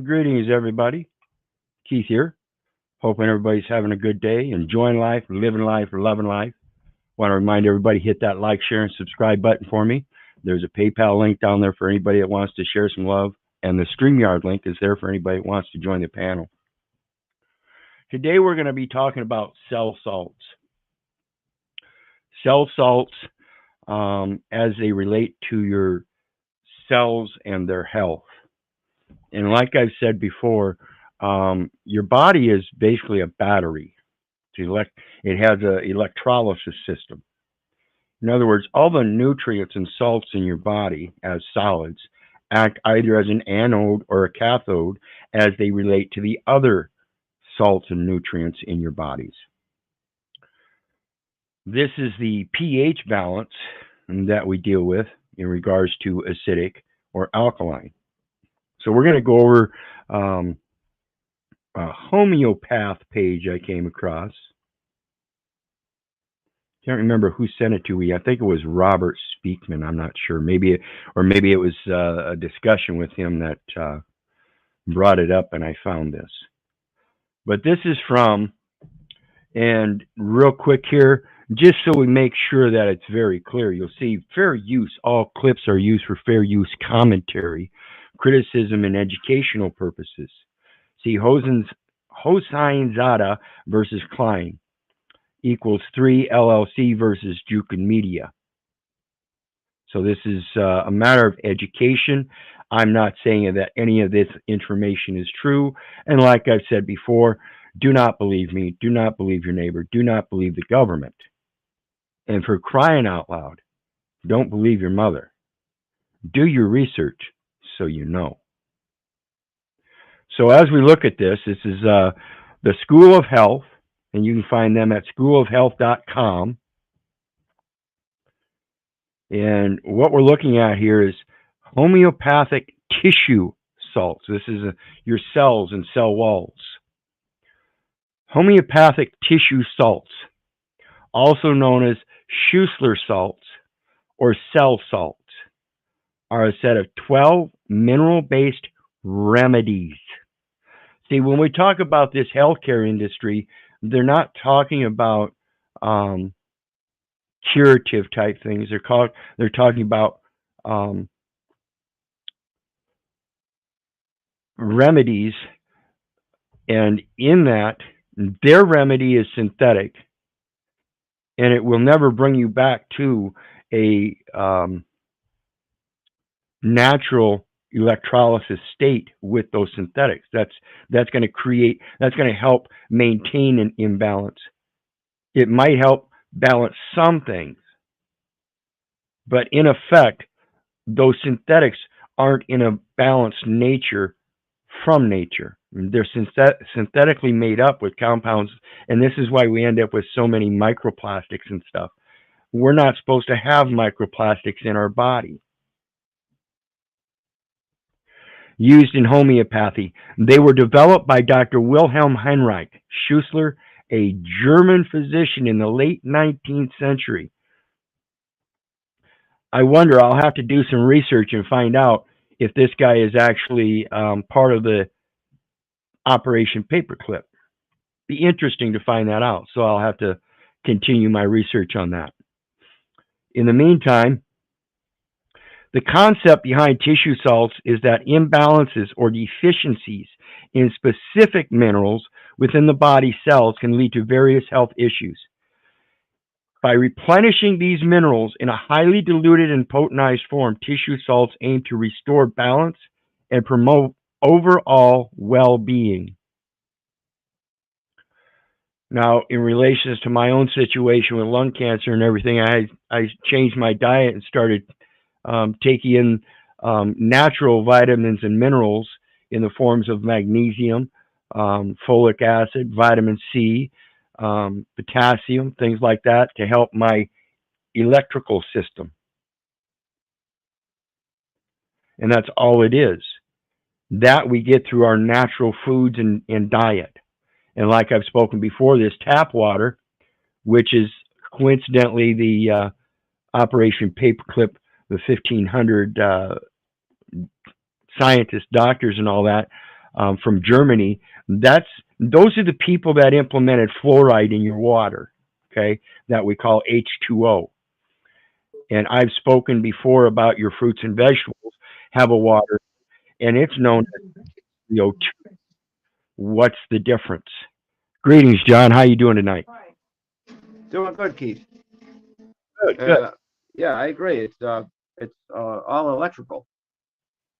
Greetings, everybody. Keith here. Hoping everybody's having a good day, enjoying life, living life, or loving life. Want to remind everybody, hit that like, share, and subscribe button for me. There's a PayPal link down there for anybody that wants to share some love, and the StreamYard link is there for anybody that wants to join the panel. Today we're going to be talking about cell salts. Cell salts as they relate to your cells and their health. And like I've said before, your body is basically a battery. It has an electrolysis system. In other words, all the nutrients and salts in your body as solids act either as an anode or a cathode as they relate to the other salts and nutrients in your bodies. This is the pH balance that we deal with in regards to acidic or alkaline. So we're going to go over a homeopath page I came across. Can't remember who sent it to me. I think it was Robert Speakman. I'm not sure. Maybe it was a discussion with him that brought it up, and I found this. But this is from, and real quick here, just so we make sure that it's very clear, you'll see fair use. All clips are used for fair use commentary, criticism, and educational purposes. See, Hossein Zada versus Klein equals 3 LLC versus Jukin Media. So this is a matter of education. I'm not saying that any of this information is true. And like I've said before, do not believe me. Do not believe your neighbor. Do not believe the government. And for crying out loud, don't believe your mother. Do your research so you know. So as we look at this is the School of Health, and you can find them at schoolofhealth.com. And what we're looking at here is homeopathic tissue salts. This is your cells and cell walls. Homeopathic tissue salts, also known as Schussler salts or cell salts, are a set of 12 mineral-based remedies. See, when we talk about this healthcare industry, they're not talking about curative type things. They're talking about remedies, and in that, their remedy is synthetic, and it will never bring you back to a natural electrolysis state with those synthetics. That's going to help maintain an imbalance. It might help balance some things, but in effect, those synthetics aren't in a balanced nature from nature. They're synthetically made up with compounds, and this is why we end up with so many microplastics and stuff. We're not supposed to have microplastics in our body. Used in homeopathy. They were developed by Dr. Wilhelm Heinrich Schussler, a German physician in the late 19th century. I wonder, I'll have to do some research and find out if this guy is actually part of the Operation Paperclip. Be interesting to find that out, so I'll have to continue my research on that. In the meantime, the concept behind tissue salts is that imbalances or deficiencies in specific minerals within the body cells can lead to various health issues. By replenishing these minerals in a highly diluted and potentized form, tissue salts aim to restore balance and promote overall well-being. Now, in relation to my own situation with lung cancer and everything, I changed my diet and started taking in natural vitamins and minerals in the forms of magnesium, folic acid, vitamin C, potassium, things like that to help my electrical system. And that's all it is. That we get through our natural foods and diet. And like I've spoken before, this tap water, which is coincidentally the Operation Paperclip, the 1,500 scientists, doctors, and all that, from Germany. Those are the people that implemented fluoride in your water, okay, that we call H2O. And I've spoken before about your fruits and vegetables have a water, and it's known as CO2. What's the difference? Greetings, John. How you doing tonight? Doing good, Keith. Good, good. Yeah, I agree. It's all electrical,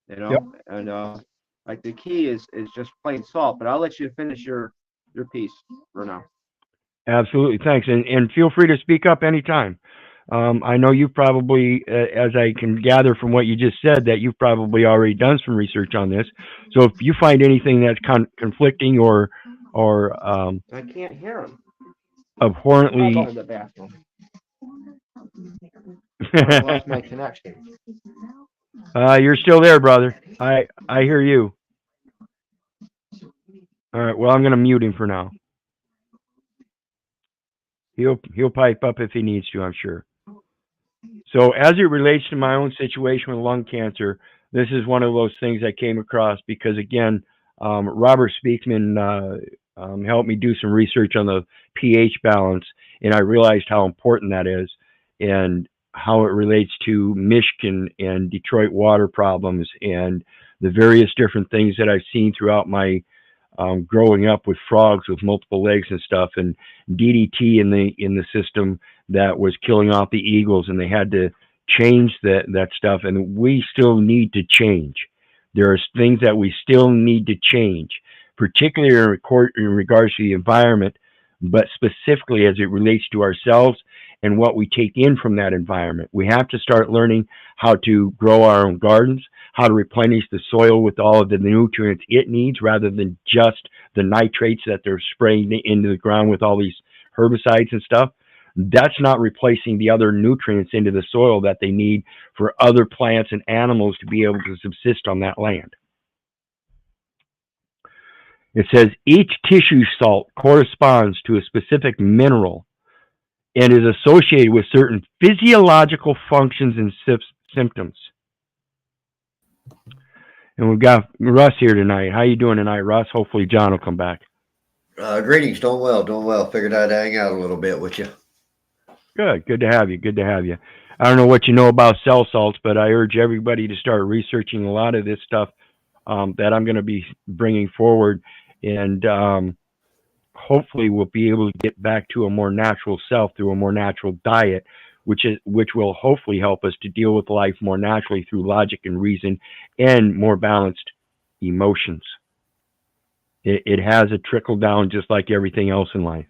Yep, and like the key is just plain salt. But I'll let you finish your piece for now. absolutely. Thanks. And feel free to speak up anytime. I know you've probably, as I can gather from what you just said, that you've probably already done some research on this. So if you find anything that's conflicting or I can't hear him. I'll go abhorrently to the bathroom. I lost my connection. you're still there, brother. I hear you. All right. Well, I'm going to mute him for now. He'll pipe up if he needs to, I'm sure. So as it relates to my own situation with lung cancer, this is one of those things I came across because again, Robert Speakman helped me do some research on the pH balance, and I realized how important that is and how it relates to Michigan and Detroit water problems and the various different things that I've seen throughout my growing up with frogs with multiple legs and stuff, and DDT in the system that was killing off the eagles, and they had to change that stuff, and we still need to change. There are things that we still need to change, particularly in regards to the environment, but specifically as it relates to ourselves and what we take in from that environment. We have to start learning how to grow our own gardens, how to replenish the soil with all of the nutrients it needs rather than just the nitrates that they're spraying into the ground with all these herbicides and stuff. That's not replacing the other nutrients into the soil that they need for other plants and animals to be able to subsist on that land. It says each tissue salt corresponds to a specific mineral and is associated with certain physiological functions and symptoms. And we've got Russ here tonight. How you doing tonight, Russ? Hopefully John will come back. Greetings. Doing well, doing well. Figured I'd hang out a little bit with you. Good. Good to have you. Good to have you. I don't know what you know about cell salts, but I urge everybody to start researching a lot of this stuff that I'm going to be bringing forward. And hopefully we'll be able to get back to a more natural self through a more natural diet, which will hopefully help us to deal with life more naturally through logic and reason and more balanced emotions. It has a trickle down just like everything else in life.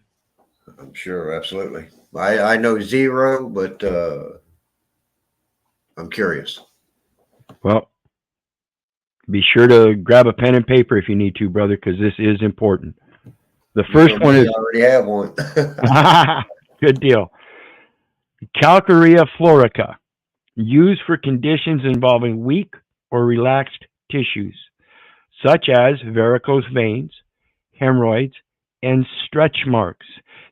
I'm sure, absolutely. I know zero, but I'm curious. Well, be sure to grab a pen and paper if you need to, brother, because this is important. The first one is I already have one. good deal. Calcarea florica, used for conditions involving weak or relaxed tissues, such as varicose veins, hemorrhoids, and stretch marks.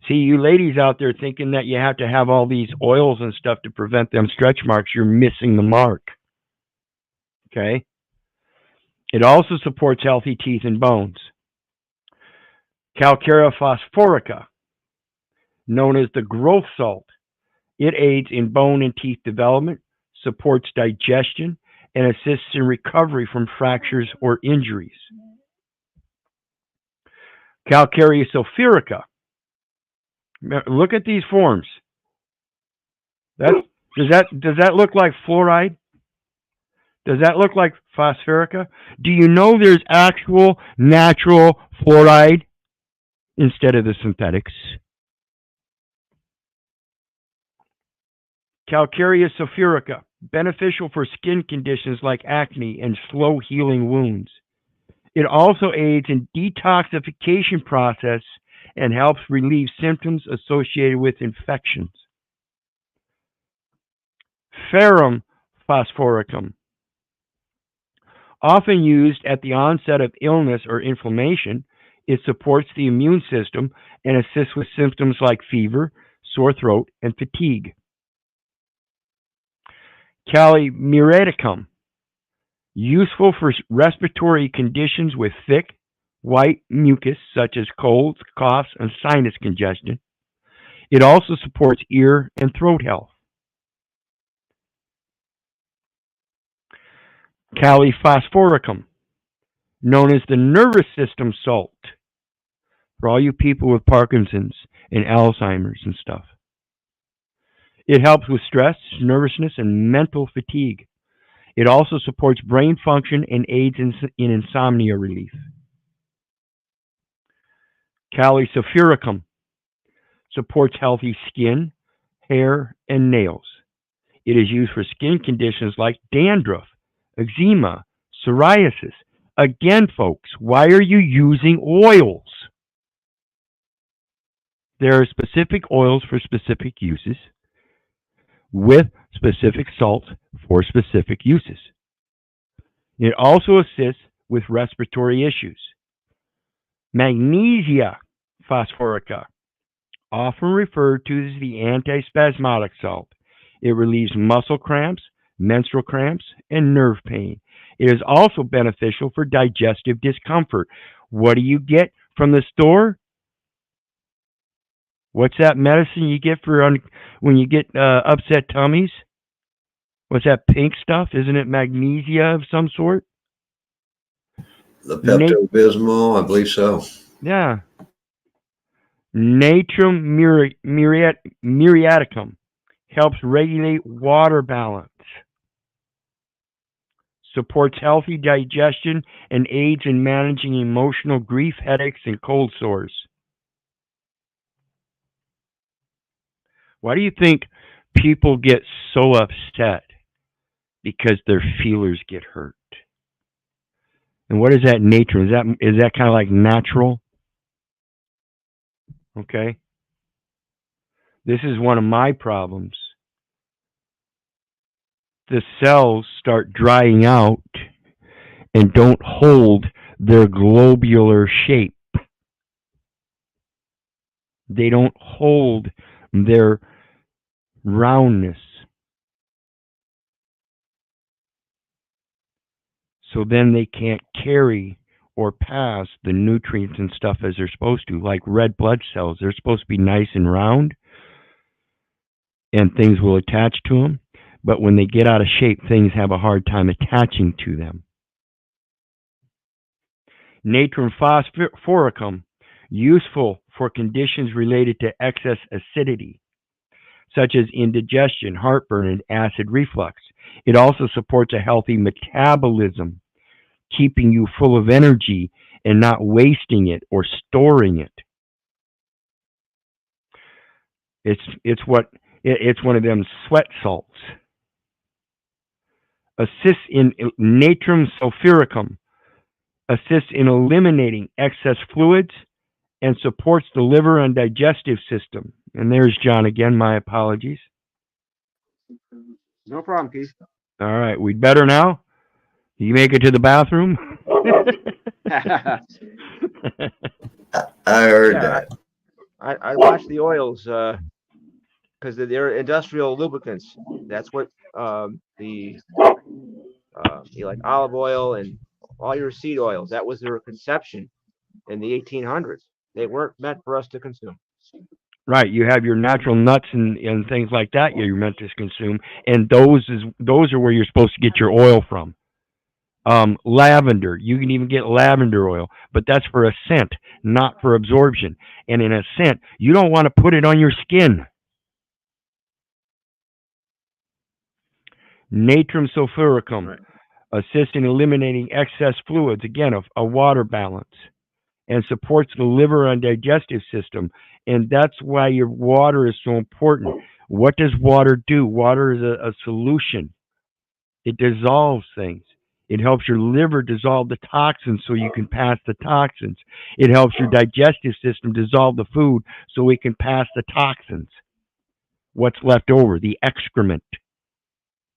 See, you ladies out there thinking that you have to have all these oils and stuff to prevent them stretch marks, you're missing the mark. Okay? It also supports healthy teeth and bones. Calcarea phosphorica, known as the growth salt. It aids in bone and teeth development, supports digestion, and assists in recovery from fractures or injuries. Calcarea sulfurica. Look at these forms. Does that look like fluoride? Does that look like phosphorica? Do you know there's actual natural fluoride instead of the synthetics? Calcarea sulfurica, beneficial for skin conditions like acne and slow healing wounds. It also aids in detoxification process and helps relieve symptoms associated with infections. Ferrum phosphoricum, often used at the onset of illness or inflammation, it supports the immune system and assists with symptoms like fever, sore throat, and fatigue. Calimyreticum, Useful for respiratory conditions with thick, white mucus, such as colds, coughs, and sinus congestion. It also supports ear and throat health. Kali phosphoricum, known as the nervous system salt, for all you people with Parkinson's and Alzheimer's and stuff. It helps with stress, nervousness, and mental fatigue. It also supports brain function and aids in insomnia relief. Kali sulfuricum supports healthy skin, hair, and nails. It is used for skin conditions like dandruff, eczema, psoriasis. Again, folks, why are you using oils? There are specific oils for specific uses with specific salts for specific uses. It also assists with respiratory issues. Magnesia phosphorica, often referred to as the antispasmodic salt. It relieves muscle cramps, menstrual cramps, and nerve pain. It is also beneficial for digestive discomfort. What do you get from the store? What's that medicine you get for when you get upset tummies? What's that pink stuff? Isn't it magnesia of some sort? The Pepto-Bismol, I believe so. Yeah. Natrum muriaticum helps regulate water balance, supports healthy digestion, and aids in managing emotional grief, headaches, and cold sores. Why do you think people get so upset? Because their feelers get hurt. And what is that natrum? Is that kind of like natural? Okay. This is one of my problems. The cells start drying out and don't hold their globular shape. They don't hold their roundness. So then they can't carry or pass the nutrients and stuff as they're supposed to. Like red blood cells, they're supposed to be nice and round and things will attach to them. But when they get out of shape, things have a hard time attaching to them. Natrum phosphoricum, useful for conditions related to excess acidity, such as indigestion, heartburn, and acid reflux. It also supports a healthy metabolism, keeping you full of energy and not wasting it or storing it. It's one of them sweat salts. Assists in natrum sulfuricum, assists in eliminating excess fluids and supports the liver and digestive system. And there's John again, my apologies. No problem, Keith. All right, we'd better now? You make it to the bathroom? I heard that. I watch the oils because they're industrial lubricants. That's what like olive oil and all your seed oils. That was their conception in the 1800s. They weren't meant for us to consume. Right, you have your natural nuts and things like that you're meant to consume, and those are where you're supposed to get your oil from. Lavender, you can even get lavender oil, but that's for a scent, not for absorption. And in a scent, you don't want to put it on your skin. Natrum sulfuricum, right, assists in eliminating excess fluids, again, a water balance, and supports the liver and digestive system. And that's why your water is so important. What does water do? Water is a solution. It dissolves things. It helps your liver dissolve the toxins so you can pass the toxins. It helps your digestive system dissolve the food so we can pass the toxins. What's left over? The excrement.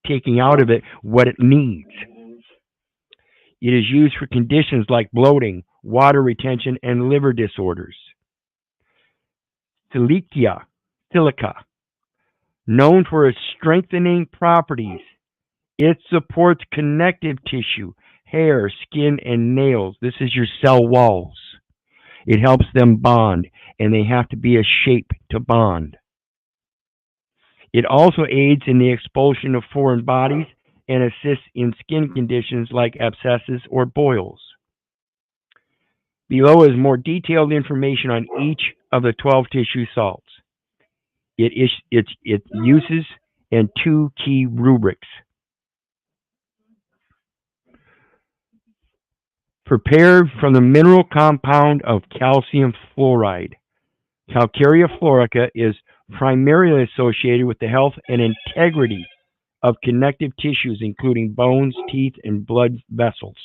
Taking out of it what it needs. It is used for conditions like bloating, water retention, and liver disorders. Silica, known for its strengthening properties It supports connective tissue, hair, skin, and nails. This is your cell walls. It helps them bond, and they have to be a shape to bond. It also aids in the expulsion of foreign bodies and assists in skin conditions like abscesses or boils. Below is more detailed information on each of the 12 tissue salts, its uses, and 2 key rubrics. Prepared from the mineral compound of calcium fluoride. Calcarea fluorica is primarily associated with the health and integrity of connective tissues, including bones, teeth, and blood vessels.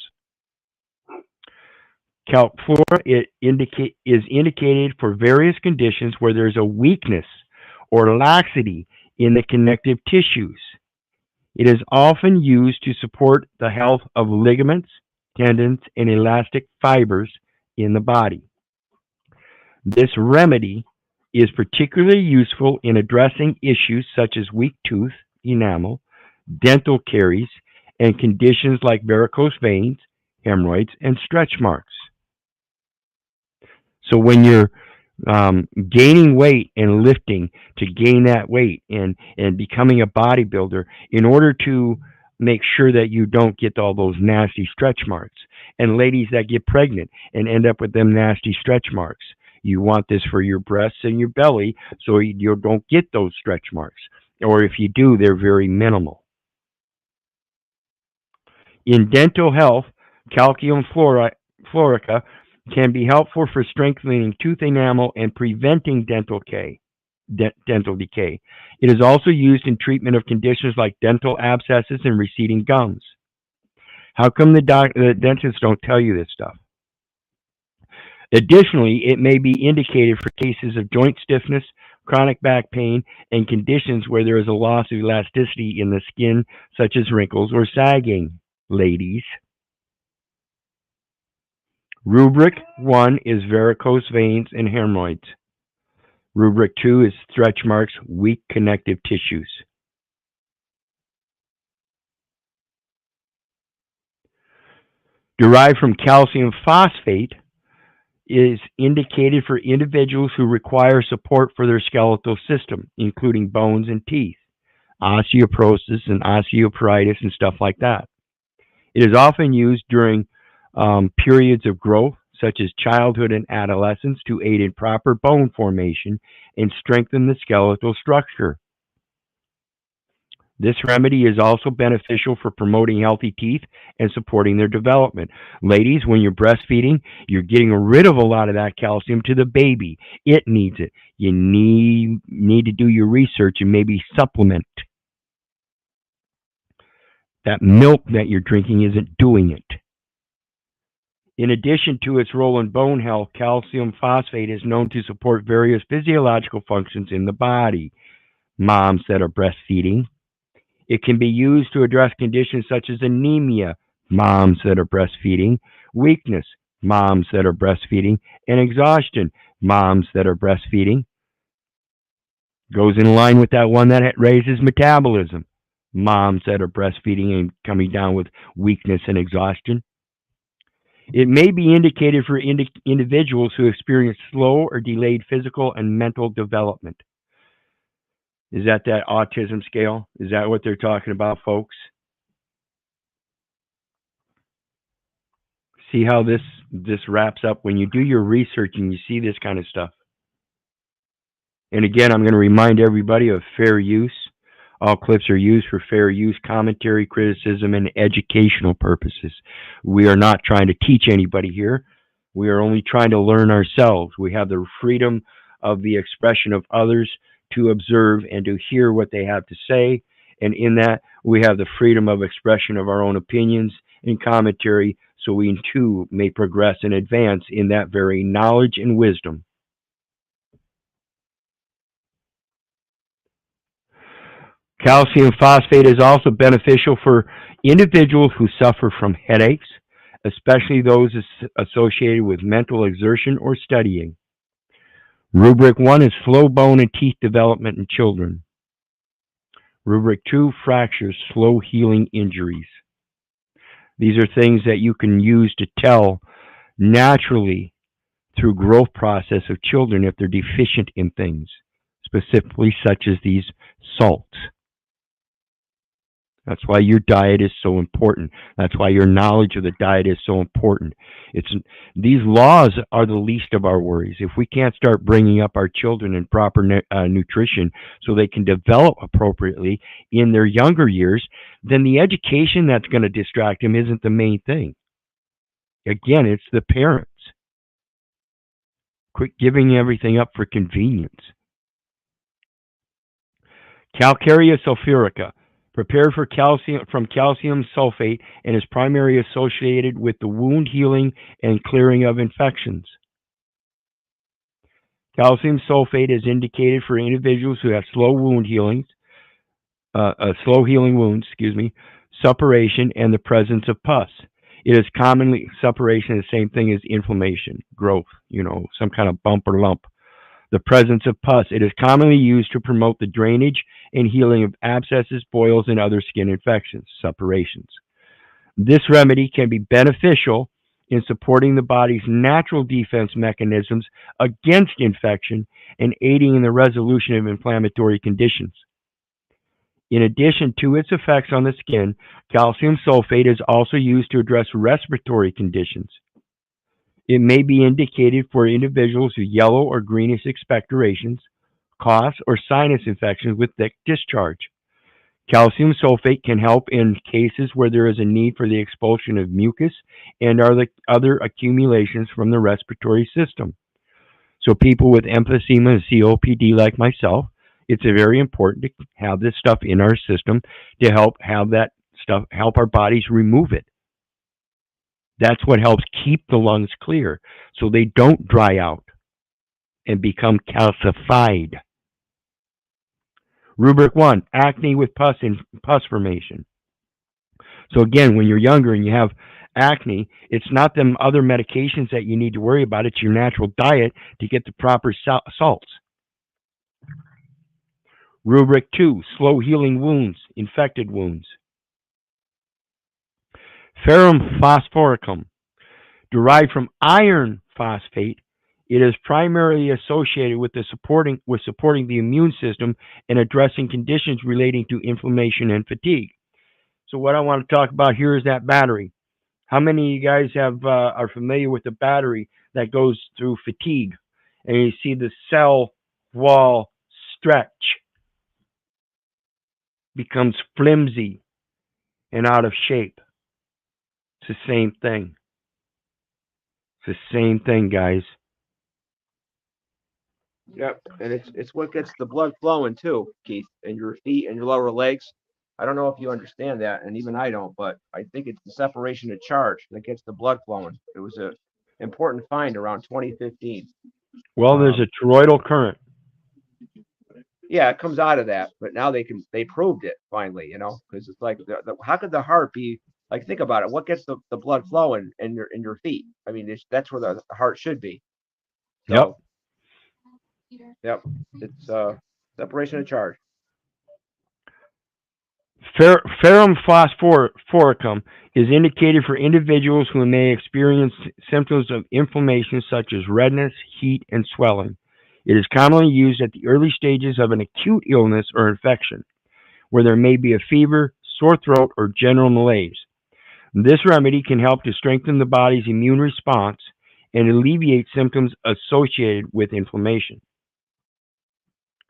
Calc fluor is indicated for various conditions where there's a weakness or laxity in the connective tissues. It is often used to support the health of ligaments, tendons, and elastic fibers in the body. This remedy is particularly useful in addressing issues such as weak tooth enamel, dental caries, and conditions like varicose veins, hemorrhoids, and stretch marks. So when you're gaining weight and lifting to gain that weight and becoming a bodybuilder, in order to make sure that you don't get all those nasty stretch marks, and ladies that get pregnant and end up with them nasty stretch marks, you want this for your breasts and your belly so you don't get those stretch marks, or if you do, they're very minimal. In dental health, calcium fluorica can be helpful for strengthening tooth enamel and preventing dental decay. It is also used in treatment of conditions like dental abscesses and receding gums. How come the dentists don't tell you this stuff? Additionally, it may be indicated for cases of joint stiffness, chronic back pain, and conditions where there is a loss of elasticity in the skin, such as wrinkles or sagging, ladies. Rubric 1 is varicose veins and hemorrhoids. Rubric 2 is stretch marks, weak connective tissues. Derived from calcium phosphate, is indicated for individuals who require support for their skeletal system, including bones and teeth, osteoporosis and osteoporosis and stuff like that. It is often used during periods of growth, such as childhood and adolescence, to aid in proper bone formation and strengthen the skeletal structure. This remedy is also beneficial for promoting healthy teeth and supporting their development. Ladies, when you're breastfeeding, you're getting rid of a lot of that calcium to the baby. It needs it. You need to do your research and maybe supplement. That milk that you're drinking isn't doing it. In addition to its role in bone health, calcium phosphate is known to support various physiological functions in the body. Moms that are breastfeeding. It can be used to address conditions such as anemia, moms that are breastfeeding, weakness, moms that are breastfeeding, and exhaustion, moms that are breastfeeding. Goes in line with that one that raises metabolism, moms that are breastfeeding and coming down with weakness and exhaustion. It may be indicated for individuals who experience slow or delayed physical and mental development. Is that autism scale? Is that what they're talking about, folks? See how this wraps up when you do your research and you see this kind of stuff. And again, I'm going to remind everybody of fair use. All clips are used for fair use, commentary, criticism, and educational purposes. We are not trying to teach anybody here. We are only trying to learn ourselves. We have the freedom of the expression of others to observe and to hear what they have to say. And in that, we have the freedom of expression of our own opinions and commentary, so we too may progress and advance in that very knowledge and wisdom. Calcium phosphate is also beneficial for individuals who suffer from headaches, especially those associated with mental exertion or studying. Rubric 1 is slow bone and teeth development in children. Rubric 2, fractures, slow healing injuries. These are things that you can use to tell naturally through growth process of children if they're deficient in things, specifically such as these salts. That's why your diet is so important. That's why your knowledge of the diet is so important. These laws are the least of our worries. If we can't start bringing up our children in proper nutrition so they can develop appropriately in their younger years, then the education that's going to distract them isn't the main thing. Again, it's the parents. Quit giving everything up for convenience. Calcarea sulfurica, prepared from calcium sulfate and is primarily associated with the wound healing and clearing of infections. Calcium sulfate is indicated for individuals who have slow healing wounds, suppuration, and the presence of pus. It is commonly suppuration, the same thing as inflammation, growth, some kind of bump or lump. The presence of pus. It is commonly used to promote the drainage and healing of abscesses, boils, and other skin infections, suppurations. This remedy can be beneficial in supporting the body's natural defense mechanisms against infection and aiding in the resolution of inflammatory conditions. In addition to its effects on the skin, calcium sulfate is also used to address respiratory conditions. It may be indicated for individuals with yellow or greenish expectorations, coughs, or sinus infections with thick discharge. Calcium sulfate can help in cases where there is a need for the expulsion of mucus and other accumulations from the respiratory system. So people with emphysema and COPD like myself, it's very important to have this stuff in our system to help our bodies remove it. That's what helps keep the lungs clear so they don't dry out and become calcified. Rubric 1, acne with pus formation. So again, when you're younger and you have acne, it's not them other medications that you need to worry about. It's your natural diet to get the proper salts. Rubric 2, slow healing wounds, infected wounds. Ferrum phosphoricum, derived from iron phosphate, it is primarily associated with supporting the immune system and addressing conditions relating to inflammation and fatigue. So what I want to talk about here is that battery. How many of you guys are familiar with the battery that goes through fatigue? And you see the cell wall stretch, becomes flimsy and out of shape. It's the same thing. It's the same thing, guys. Yep, and it's what gets the blood flowing too, Keith, in your feet and your lower legs. I don't know if you understand that, and even I don't, but I think it's the separation of charge that gets the blood flowing. It was an important find around 2015. Well, there's a toroidal current. Yeah, it comes out of that, but now they proved it finally, because it's like, how could the heart be like? Think about it. What gets the blood flowing in your feet? I mean, that's where the heart should be. So, yep. It's separation of charge. Ferrum phosphoricum is indicated for individuals who may experience symptoms of inflammation such as redness, heat, and swelling. It is commonly used at the early stages of an acute illness or infection, where there may be a fever, sore throat, or general malaise. This remedy can help to strengthen the body's immune response and alleviate symptoms associated with inflammation.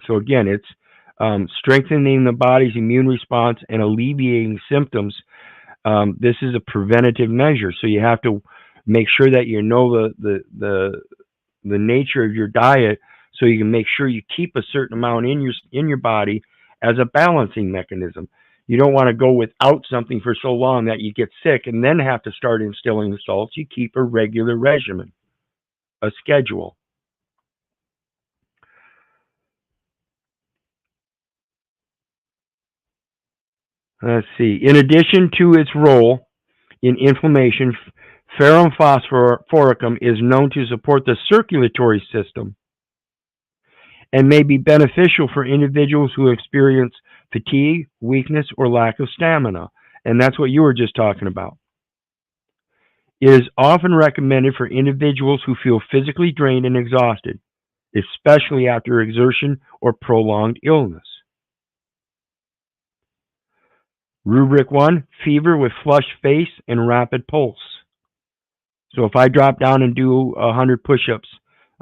So again, it's strengthening the body's immune response and alleviating symptoms. This is a preventative measure, so you have to make sure that you know the nature of your diet, so you can make sure you keep a certain amount in your body as a balancing mechanism. You don't want to go without something for so long that you get sick and then have to start instilling the salts. You keep a regular regimen, a schedule. Let's see. In addition to its role in inflammation, ferrum phosphoricum is known to support the circulatory system and may be beneficial for individuals who experience fatigue, weakness, or lack of stamina. And that's what you were just talking about. It is often recommended for individuals who feel physically drained and exhausted, especially after exertion or prolonged illness. Rubric 1, fever with flushed face and rapid pulse. So if I drop down and do 100 push-ups,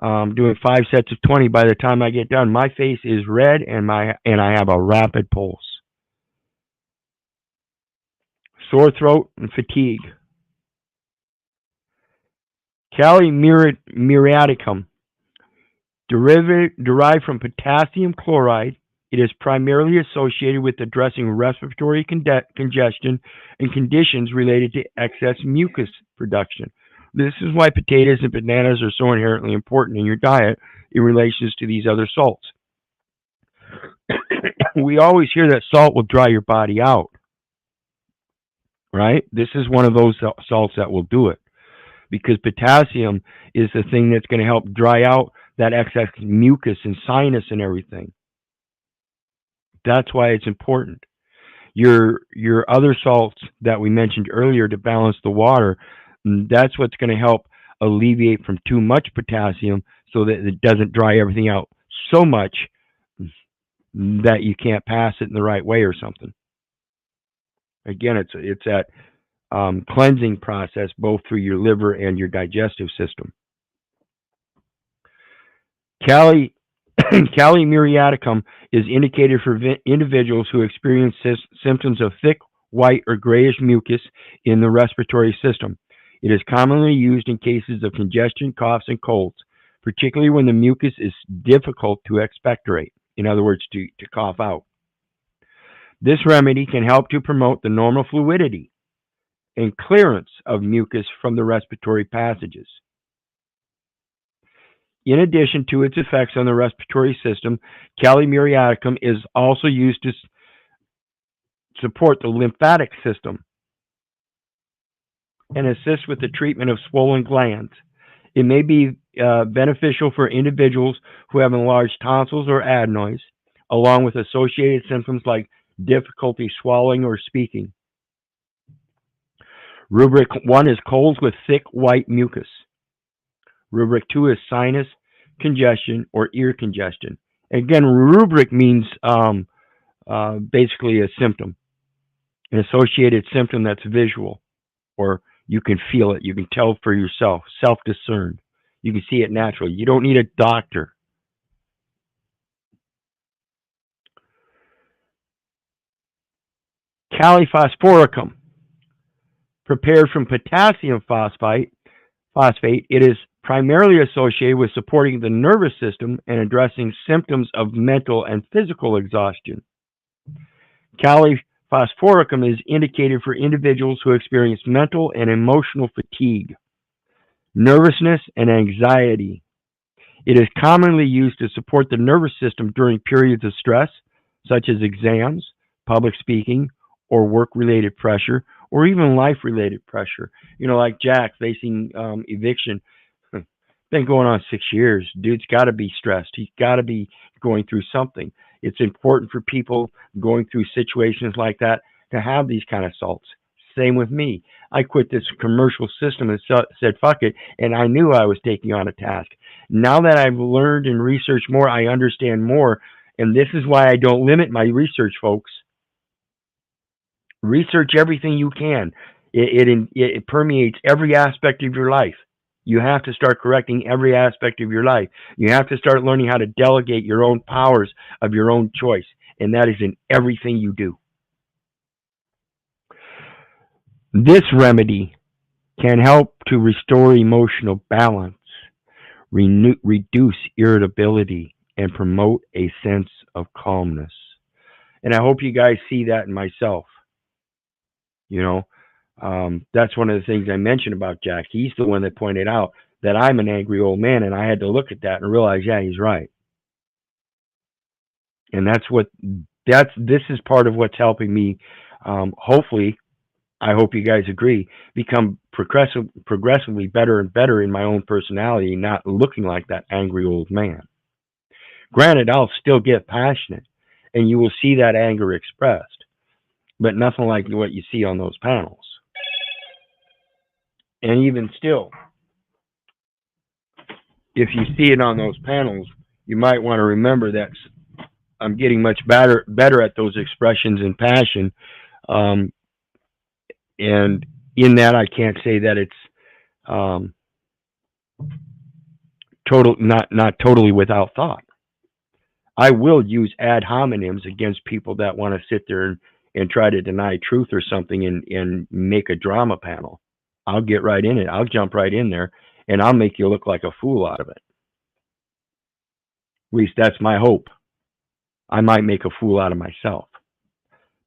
doing 5 sets of 20, by the time I get done, my face is red and I have a rapid pulse. Sore throat and fatigue. Kali muriaticum, derived from potassium chloride. It is primarily associated with addressing respiratory congestion and conditions related to excess mucus production. This is why potatoes and bananas are so inherently important in your diet in relation to these other salts. We always hear that salt will dry your body out, right? This is one of those salts that will do it, because potassium is the thing that's going to help dry out that excess mucus and sinus and everything. That's why it's important. Your other salts that we mentioned earlier to balance the water, that's what's going to help alleviate from too much potassium so that it doesn't dry everything out so much that you can't pass it in the right way or something. Again, it's that cleansing process both through your liver and your digestive system. Kali muriaticum is indicated for individuals who experience symptoms of thick, white, or grayish mucus in the respiratory system. It is commonly used in cases of congestion, coughs, and colds, particularly when the mucus is difficult to expectorate, in other words, to cough out. This remedy can help to promote the normal fluidity and clearance of mucus from the respiratory passages. In addition to its effects on the respiratory system, Kali muriaticum is also used to support the lymphatic system and assist with the treatment of swollen glands. It may be beneficial for individuals who have enlarged tonsils or adenoids, along with associated symptoms like difficulty swallowing or speaking. Rubric 1 is colds with thick white mucus. Rubric 2 is sinus congestion or ear congestion. Again, rubric means basically a symptom, an associated symptom that's visual, or you can feel it, you can tell for yourself, self-discerned. You can see it naturally. You don't need a doctor. Kali phosphoricum, prepared from potassium phosphate, it is primarily associated with supporting the nervous system and addressing symptoms of mental and physical exhaustion. Kali phosphoricum is indicated for individuals who experience mental and emotional fatigue, nervousness, and anxiety. It is commonly used to support the nervous system during periods of stress, such as exams, public speaking, or work-related pressure, or even life-related pressure. You know, like Jack facing eviction. Been going on 6 years. Dude's got to be stressed. He's got to be going through something. It's important for people going through situations like that to have these kind of salts. Same with me. I quit this commercial system and said, fuck it, and I knew I was taking on a task. Now that I've learned and researched more, I understand more, and this is why I don't limit my research, folks. Research everything you can. It permeates every aspect of your life. You have to start correcting every aspect of your life. You have to start learning how to delegate your own powers of your own choice, and that is in everything you do. This remedy can help to restore emotional balance, reduce irritability, and promote a sense of calmness. And I hope you guys see that in myself. You know, that's one of the things I mentioned about Jack. He's the one that pointed out that I'm an angry old man, and I had to look at that and realize, yeah, he's right. And this is part of what's helping me, hopefully, I hope you guys agree, become progressively better and better in my own personality, not looking like that angry old man. Granted, I'll still get passionate, and you will see that anger expressed, but nothing like what you see on those panels. And even still, if you see it on those panels, you might want to remember that I'm getting much better at those expressions and passion. Um, and in that, I can't say that it's um, not totally without thought. I will use ad hominems against people that want to sit there and try to deny truth or something and make a drama panel. I'll get right in it. I'll jump right in there, and I'll make you look like a fool out of it. At least that's my hope. I might make a fool out of myself.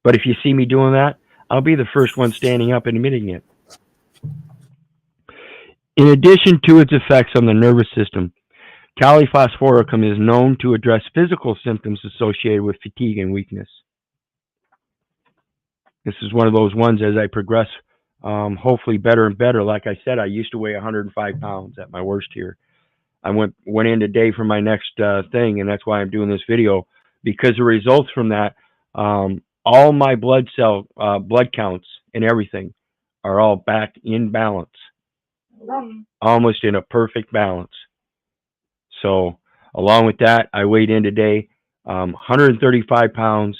But if you see me doing that, I'll be the first one standing up and admitting it. In addition to its effects on the nervous system, kaliphosphoricum is known to address physical symptoms associated with fatigue and weakness. This is one of those ones as I progress, hopefully better and better. Like I said, I used to weigh 105 pounds at my worst here. I went in today for my next thing, and that's why I'm doing this video, because the results from that, all my blood counts and everything are all back in balance, almost in a perfect balance. So along with that, I weighed in today, 135 pounds,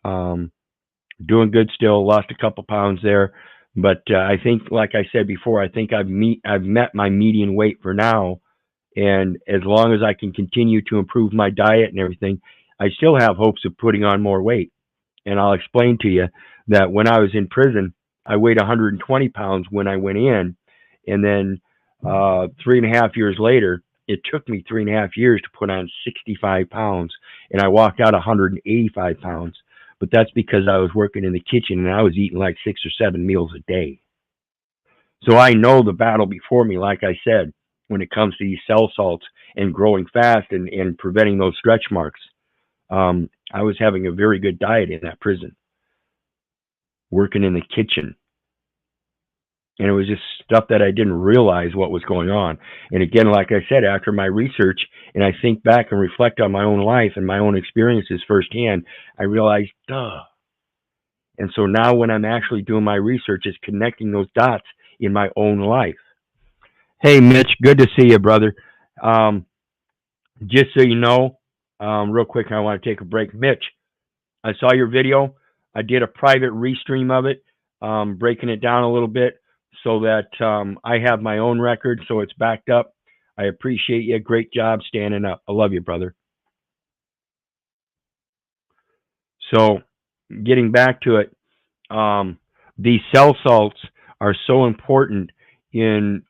doing good still, lost a couple pounds there. But I think, like I said before, I think I've met my median weight for now. And as long as I can continue to improve my diet and everything, I still have hopes of putting on more weight. And I'll explain to you that when I was in prison, I weighed 120 pounds when I went in. And then 3.5 years later, it took me 3.5 years to put on 65 pounds. And I walked out 185 pounds. But that's because I was working in the kitchen and I was eating like 6 or 7 meals a day. So I know the battle before me, like I said, when it comes to these cell salts and growing fast and preventing those stretch marks. I was having a very good diet in that prison, working in the kitchen. And it was just stuff that I didn't realize what was going on. And again, like I said, after my research, and I think back and reflect on my own life and my own experiences firsthand, I realized, duh. And so now when I'm actually doing my research, it's connecting those dots in my own life. Hey, Mitch, good to see you, brother. Just so you know, real quick, I want to take a break. Mitch, I saw your video. I did a private restream of it, breaking it down a little bit so that I have my own record, so it's backed up. I appreciate you. Great job standing up. I love you, brother. So getting back to it, these cell salts are so important in,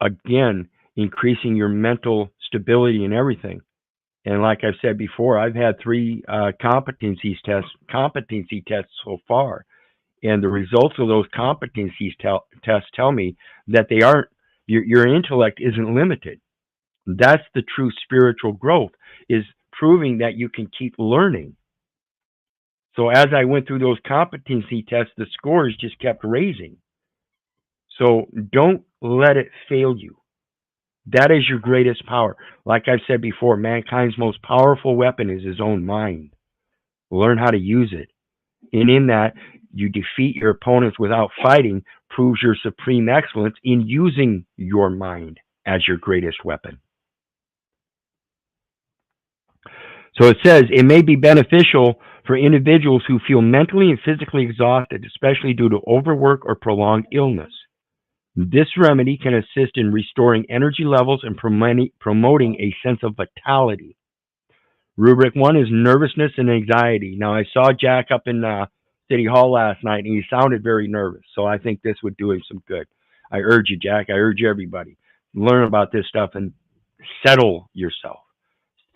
again, increasing your mental stability and everything. And like I've said before, I've had 3 competency tests so far. And the results of those competencies tests tell me that they aren't, your intellect isn't limited. That's the true spiritual growth, is proving that you can keep learning. So as I went through those competency tests, the scores just kept raising. So don't let it fail you. That is your greatest power. Like I've said before, mankind's most powerful weapon is his own mind. Learn how to use it. And in that, you defeat your opponents without fighting, proves your supreme excellence in using your mind as your greatest weapon. So it says, it may be beneficial for individuals who feel mentally and physically exhausted, especially due to overwork or prolonged illness. This remedy can assist in restoring energy levels and promoting a sense of vitality. Rubric 1 is nervousness and anxiety. Now, I saw Jack up in City Hall last night, and he sounded very nervous, so I think this would do him some good. I urge you, Jack, I urge everybody, learn about this stuff and settle yourself.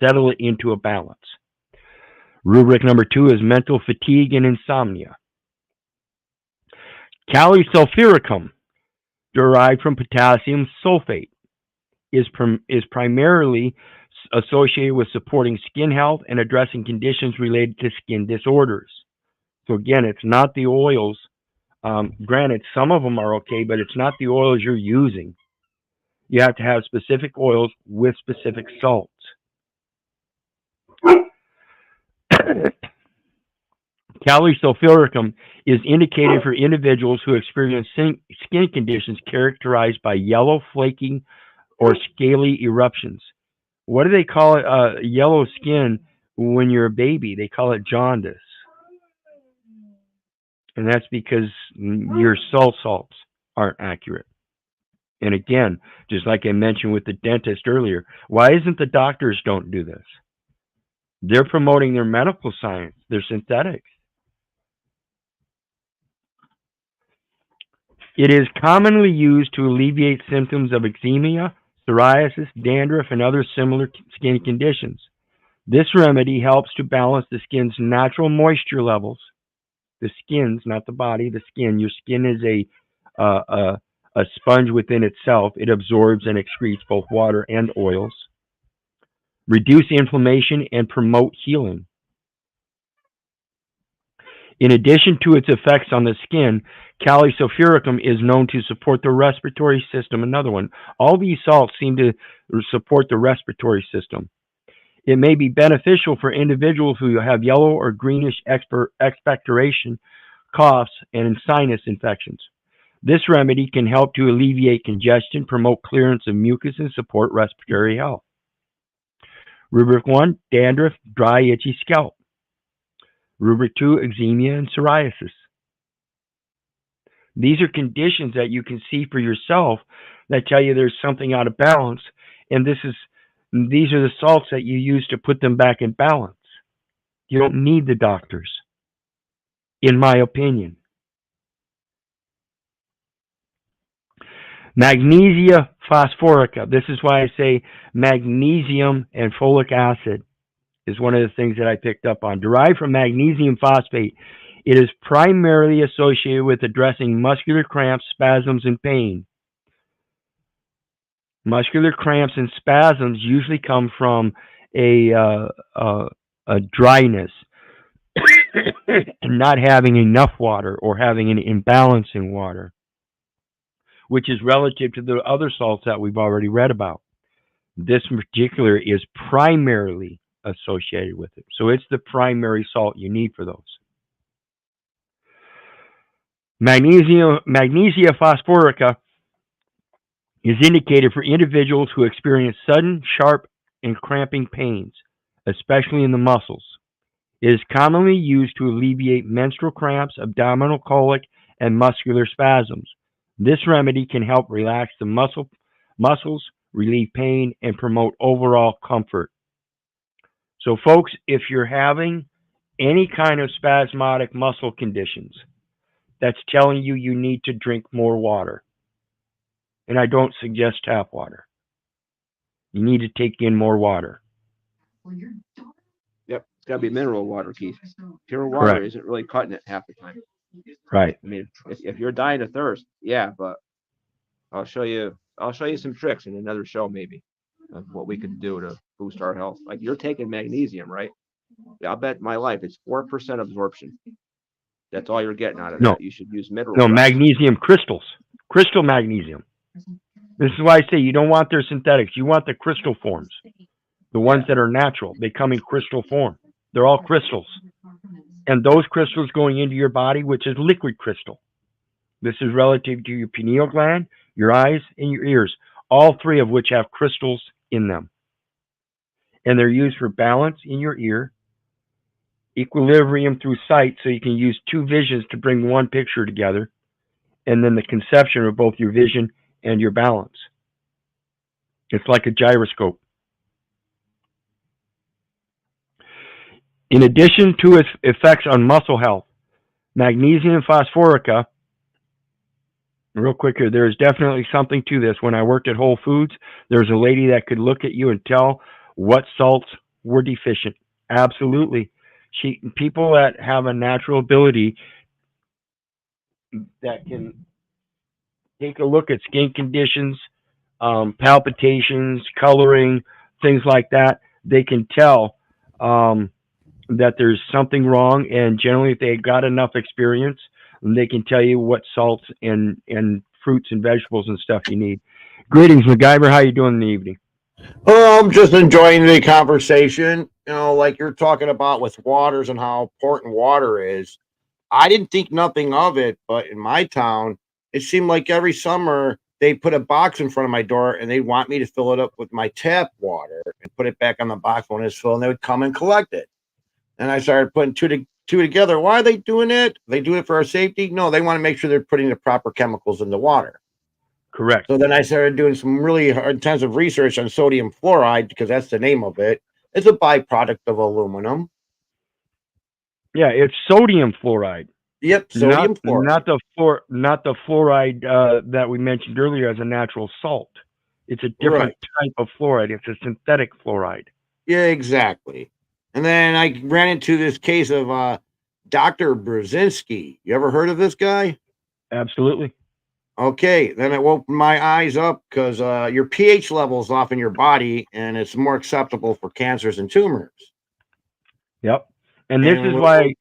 Settle it into a balance. Rubric number 2 is mental fatigue and insomnia. Kalisulfuricum, derived from potassium sulfate, is primarily associated with supporting skin health and addressing conditions related to skin disorders. So again, it's not the oils. Granted, some of them are okay, but it's not the oils you're using. You have to have specific oils with specific salts. Kali sulfuricum is indicated for individuals who experience skin conditions characterized by yellow, flaking, or scaly eruptions. What do they call it? Yellow skin when you're a baby. They call it jaundice. And that's because your salts aren't accurate. And again, just like I mentioned with the dentist earlier, why isn't the doctors don't do this? They're promoting their medical science, their synthetics. It is commonly used to alleviate symptoms of eczema, psoriasis, dandruff, and other similar skin conditions. This remedy helps to balance the skin's natural moisture levels. The skin's not the body, the skin. Your skin is a sponge within itself. It absorbs and excretes both water and oils. Reduce inflammation and promote healing. In addition to its effects on the skin, Kali sulfuricum is known to support the respiratory system. Another one. All these salts seem to support the respiratory system. It may be beneficial for individuals who have yellow or greenish expectoration, coughs, and sinus infections. This remedy can help to alleviate congestion, promote clearance of mucus, and support respiratory health. Rubric 1, dandruff, dry, itchy scalp. Rubric 2, eczema and psoriasis. These are conditions that you can see for yourself that tell you there's something out of balance, and these are the salts that you use to put them back in balance. You don't need the doctors, in my opinion. Magnesia phosphorica. This is why I say magnesium and folic acid is one of the things that I picked up on. Derived from magnesium phosphate, it is primarily associated with addressing muscular cramps, spasms, and pain. Muscular cramps and spasms usually come from a dryness and not having enough water or having an imbalance in water, which is relative to the other salts that we've already read about. This in particular is primarily associated with it. So it's the primary salt you need for those. Magnesia phosphorica is indicated for individuals who experience sudden, sharp, and cramping pains, especially in the muscles. It is commonly used to alleviate menstrual cramps, abdominal colic, and muscular spasms. This remedy can help relax the muscles, relieve pain, and promote overall comfort. So, folks, if you're having any kind of spasmodic muscle conditions, that's telling you you need to drink more water. And I don't suggest tap water. You need to take in more water. Yep, it's got to be mineral water, Keith. Pure water Correct. isn't really cutting it half the time. Right. I mean, if you're dying of thirst, yeah, but I'll show you some tricks in another show maybe of what we can do to boost our health. Like you're taking magnesium, right? Yeah, I'll bet my life it's 4% absorption. That's all you're getting out of that. You should use mineral. No, magnesium crystals. Crystal magnesium. This is why I say you don't want their synthetics. You want the crystal forms. The ones that are natural. They come in crystal form. They're all crystals. And those crystals going into your body, which is liquid crystal. This is relative to your pineal gland, your eyes, and your ears. All three of which have crystals in them. And they're used for balance in your ear, equilibrium through sight, so you can use two visions to bring one picture together, and then the conception of both your vision and your balance. It's like a gyroscope. In addition to its effects on muscle health, magnesium phosphorica, real quick here, there's definitely something to this. When I worked at Whole Foods, there's a lady that could look at you and tell what salts were deficient. Absolutely. People that have a natural ability that can take a look at skin conditions, palpitations, coloring, things like that, they can tell that there's something wrong, and generally if they got enough experience, they can tell you what salts and fruits and vegetables and stuff you need. Greetings, MacGyver. How you doing in the evening? Oh, I'm just enjoying the conversation. You know, like you're talking about with waters and how important water is. I didn't think nothing of it, but in my town, it seemed like every summer they put a box in front of my door and they want me to fill it up with my tap water and put it back on the box when it's full, and they would come and collect it. And I started putting two together. Why are they doing it? They do it for our safety? No, they want to make sure they're putting the proper chemicals in the water. Correct. So then I started doing some really intensive research on sodium fluoride because that's the name of it. It's a byproduct of aluminum. Yeah, it's sodium fluoride. Yep, sodium fluoride. Not the fluoride that we mentioned earlier as a natural salt. It's a different type of fluoride. It's a synthetic fluoride. Yeah, exactly. And then I ran into this case of Dr. Brzezinski. You ever heard of this guy? Absolutely. Okay, then it opened my eyes up because your pH level's off in your body, and it's more acceptable for cancers and tumors. Yep. And this is why,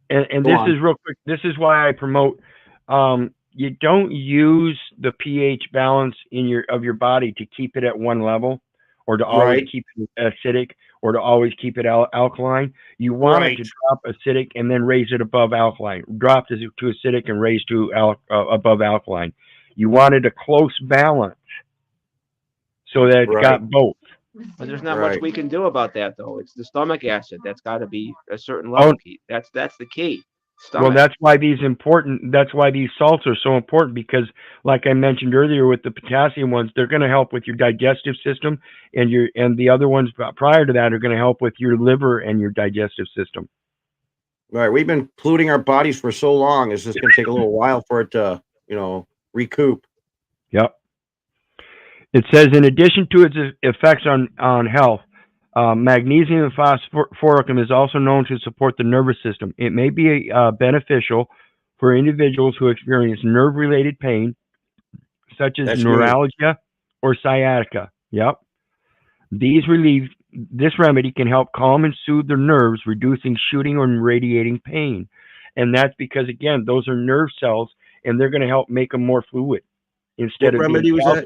and this is real quick. This is why I promote. You don't use the pH balance in your body to keep it at one level, or to always keep it acidic, or to always keep it alkaline. You want it to drop acidic and then raise it above alkaline. Drop to acidic and raise to above alkaline. You wanted a close balance so that it's got both. But there's not much we can do about that, though. It's the stomach acid that's got to be a certain level. That's the key. Stomach. Well, that's why these salts are so important, because like I mentioned earlier with the potassium ones, they're going to help with your digestive system, and the other ones prior to that are going to help with your liver and your digestive system. Right. We've been polluting our bodies for so long. It's just going to take a little while for it to, recoup. Yep. It says, in addition to its effects on health, magnesium phosphoricum is also known to support the nervous system. It may be beneficial for individuals who experience nerve-related pain, such as neuralgia or sciatica. Yep. This remedy can help calm and soothe the nerves, reducing shooting or radiating pain. And that's because, again, those are nerve cells, and they're going to help make them more fluid instead of being calcified.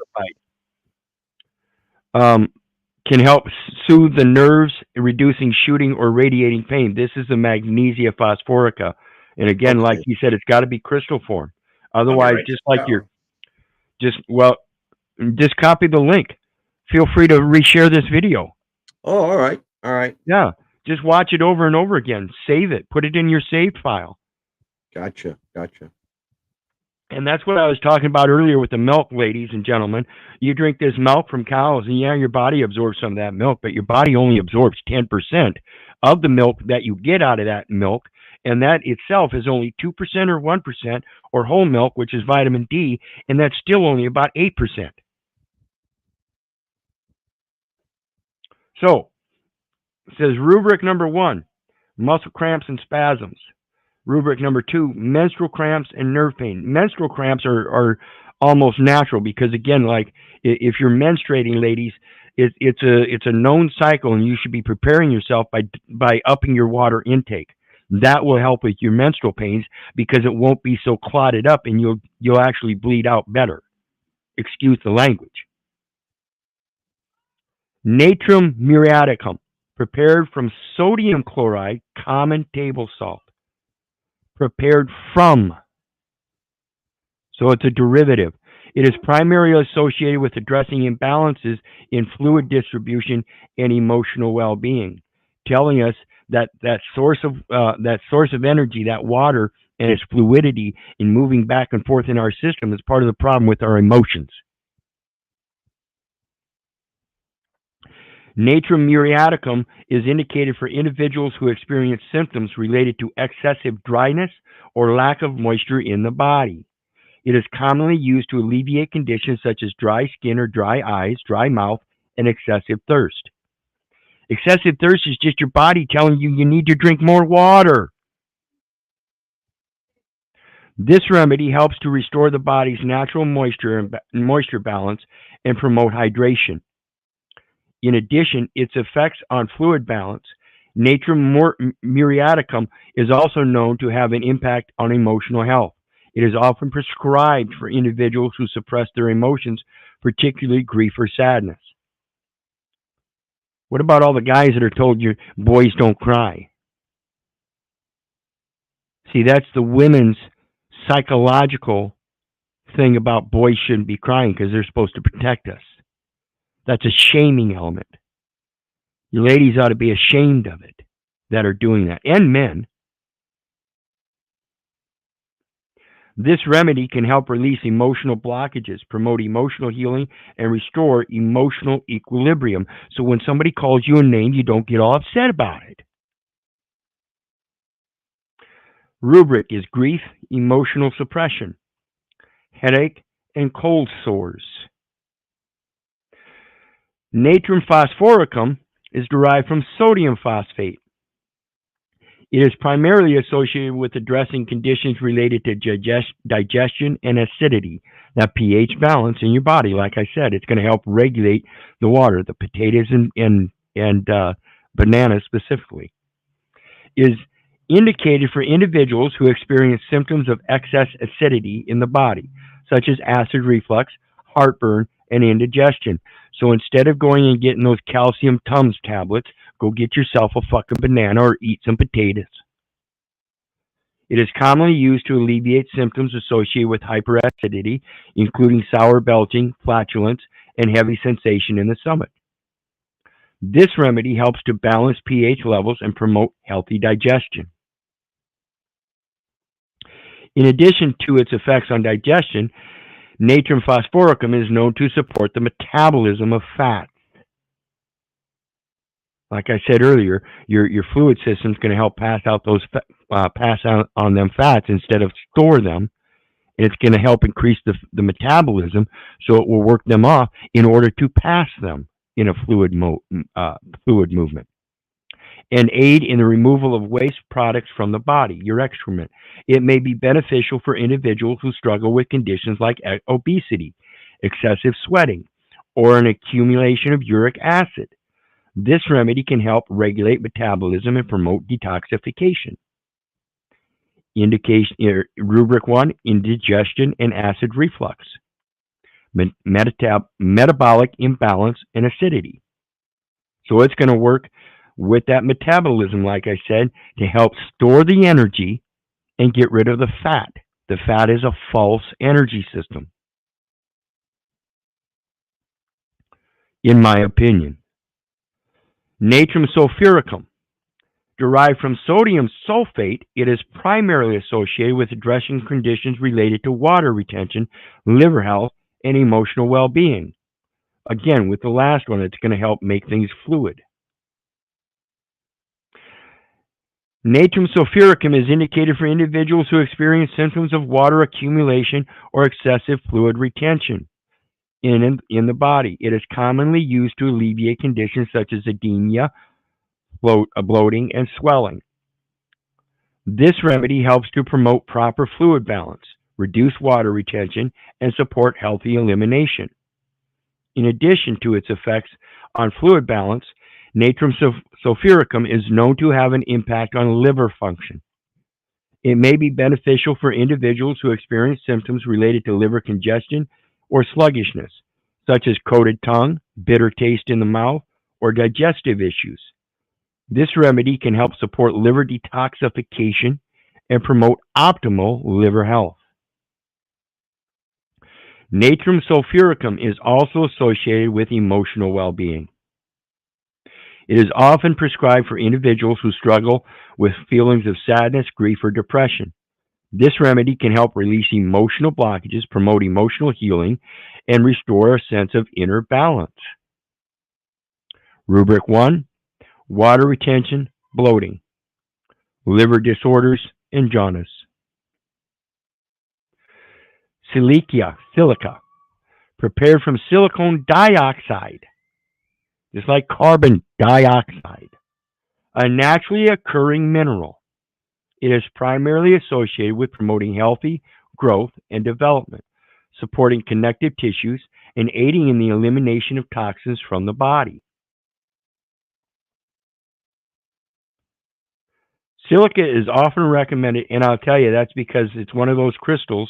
Can help soothe the nerves, reducing shooting or radiating pain. This is the magnesia phosphorica. And again, like you said, it's got to be crystal form. Otherwise, just copy the link. Feel free to reshare this video. Oh, all right. All right. Yeah. Just watch it over and over again. Save it. Put it in your saved file. Gotcha. And that's what I was talking about earlier with the milk, ladies and gentlemen. You drink this milk from cows, and your body absorbs some of that milk, but your body only absorbs 10% of the milk that you get out of that milk, and that itself is only 2% or 1%, or whole milk, which is vitamin D, and that's still only about 8%. So, it says rubric number 1, muscle cramps and spasms. Rubric number 2, menstrual cramps and nerve pain. Menstrual cramps are almost natural because, again, like if you're menstruating, ladies, it's a known cycle, and you should be preparing yourself by upping your water intake. That will help with your menstrual pains because it won't be so clotted up, and you'll actually bleed out better. Excuse the language. Natrum muriaticum, prepared from sodium chloride, common table salt. Prepared from. So it's a derivative. It is primarily associated with addressing imbalances in fluid distribution and emotional well-being, telling us that source of energy, that water and its fluidity in moving back and forth in our system, is part of the problem with our emotions. Natrum muriaticum is indicated for individuals who experience symptoms related to excessive dryness or lack of moisture in the body. It is commonly used to alleviate conditions such as dry skin or dry eyes, dry mouth, and excessive thirst. Excessive thirst is just your body telling you need to drink more water. This remedy helps to restore the body's natural moisture balance and promote hydration. In addition, its effects on fluid balance, Natrum muriaticum is also known to have an impact on emotional health. It is often prescribed for individuals who suppress their emotions, particularly grief or sadness. What about all the guys that are told your boys don't cry? See, that's the women's psychological thing about boys shouldn't be crying because they're supposed to protect us. That's a shaming element. You ladies ought to be ashamed of it that are doing that, and men. This remedy can help release emotional blockages, promote emotional healing, and restore emotional equilibrium. So when somebody calls you a name, you don't get all upset about it. Rubric is grief, emotional suppression, headache, and cold sores. Natrum phosphoricum is derived from sodium phosphate. It is primarily associated with addressing conditions related to digestion and acidity, that pH balance in your body. Like I said, it's going to help regulate the water, the potatoes and bananas specifically. Is indicated for individuals who experience symptoms of excess acidity in the body, such as acid reflux, heartburn, and indigestion. So instead of going and getting those calcium Tums tablets, go get yourself a fucking banana or eat some potatoes. It is commonly used to alleviate symptoms associated with hyperacidity, including sour belching, flatulence, and heavy sensation in the stomach. This remedy helps to balance pH levels and promote healthy digestion. In addition to its effects on digestion, natrum phosphoricum is known to support the metabolism of fat. Like I said earlier, your fluid system is going to help pass on them fats instead of store them, and it's going to help increase the metabolism, so it will work them off in order to pass them in a fluid movement, and aid in the removal of waste products from the body, your excrement. It may be beneficial for individuals who struggle with conditions like obesity, excessive sweating, or an accumulation of uric acid. This remedy can help regulate metabolism and promote detoxification. Rubric 1, indigestion and acid reflux, metabolic imbalance and acidity. So it's going to work with that metabolism, like I said, to help store the energy and get rid of the fat. The fat is a false energy system, in my opinion. Natrum sulfuricum, derived from sodium sulfate, it is primarily associated with addressing conditions related to water retention, liver health, and emotional well-being. Again, with the last one, it's going to help make things fluid. Natrum sulfuricum is indicated for individuals who experience symptoms of water accumulation or excessive fluid retention in the body. It is commonly used to alleviate conditions such as edema, bloating, and swelling. This remedy helps to promote proper fluid balance, reduce water retention, and support healthy elimination. In addition to its effects on fluid balance, natrum sulfuricum is known to have an impact on liver function. It may be beneficial for individuals who experience symptoms related to liver congestion or sluggishness, such as coated tongue, bitter taste in the mouth, or digestive issues. This remedy can help support liver detoxification and promote optimal liver health. Natrum sulfuricum is also associated with emotional well-being. It is often prescribed for individuals who struggle with feelings of sadness, grief, or depression. This remedy can help release emotional blockages, promote emotional healing, and restore a sense of inner balance. Rubric 1, water retention, bloating, liver disorders, and jaundice. Silica, prepared from silicon dioxide, just like carbon dioxide, a naturally occurring mineral. It is primarily associated with promoting healthy growth and development, supporting connective tissues, and aiding in the elimination of toxins from the body. Silica is often recommended, and I'll tell you that's because it's one of those crystals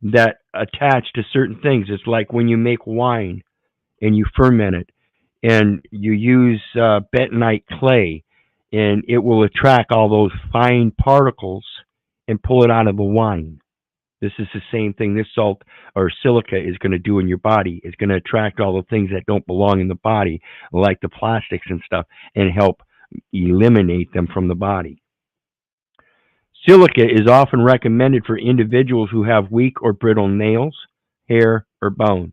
that attach to certain things. It's like when you make wine and you ferment it, and you use bentonite clay, and it will attract all those fine particles and pull it out of the wine. This is the same thing this salt or silica is going to do in your body. It's going to attract all the things that don't belong in the body, like the plastics and stuff, and help eliminate them from the body. Silica is often recommended for individuals who have weak or brittle nails, hair, or bones.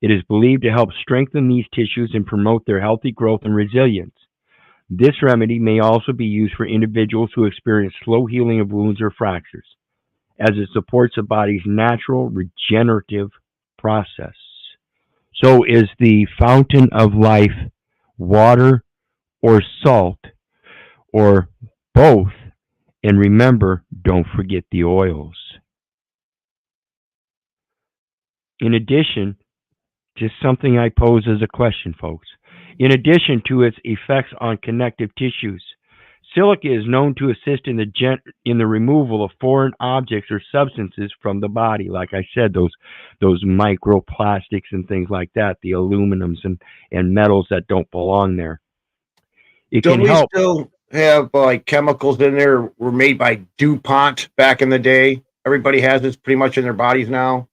It is believed to help strengthen these tissues and promote their healthy growth and resilience. This remedy may also be used for individuals who experience slow healing of wounds or fractures, as it supports the body's natural regenerative process. So, is the fountain of life water or salt, or both? And remember, don't forget the oils. In addition, just something I pose as a question, folks. In addition to its effects on connective tissues, silica is known to assist in the removal of foreign objects or substances from the body. Like I said, those microplastics and things like that, the aluminums and metals that don't belong there. It Don't can we help. still have like chemicals in there were made by DuPont back in the day? Everybody has this pretty much in their bodies now.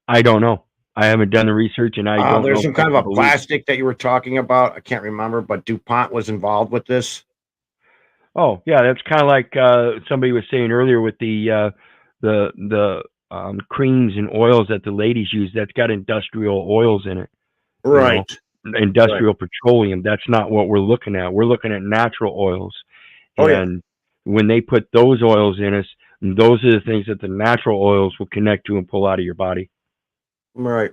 I don't know. I haven't done the research, and I don't know. There's some kind what of to a believe. plastic that you were talking about. I can't remember, but DuPont was involved with this. Oh, yeah, that's kind of like somebody was saying earlier with the creams and oils that the ladies use. That's got industrial oils in it. Right. Industrial petroleum. That's not what we're looking at. We're looking at natural oils. Oh, yeah. And when they put those oils in us, those are the things that the natural oils will connect to and pull out of your body. Right.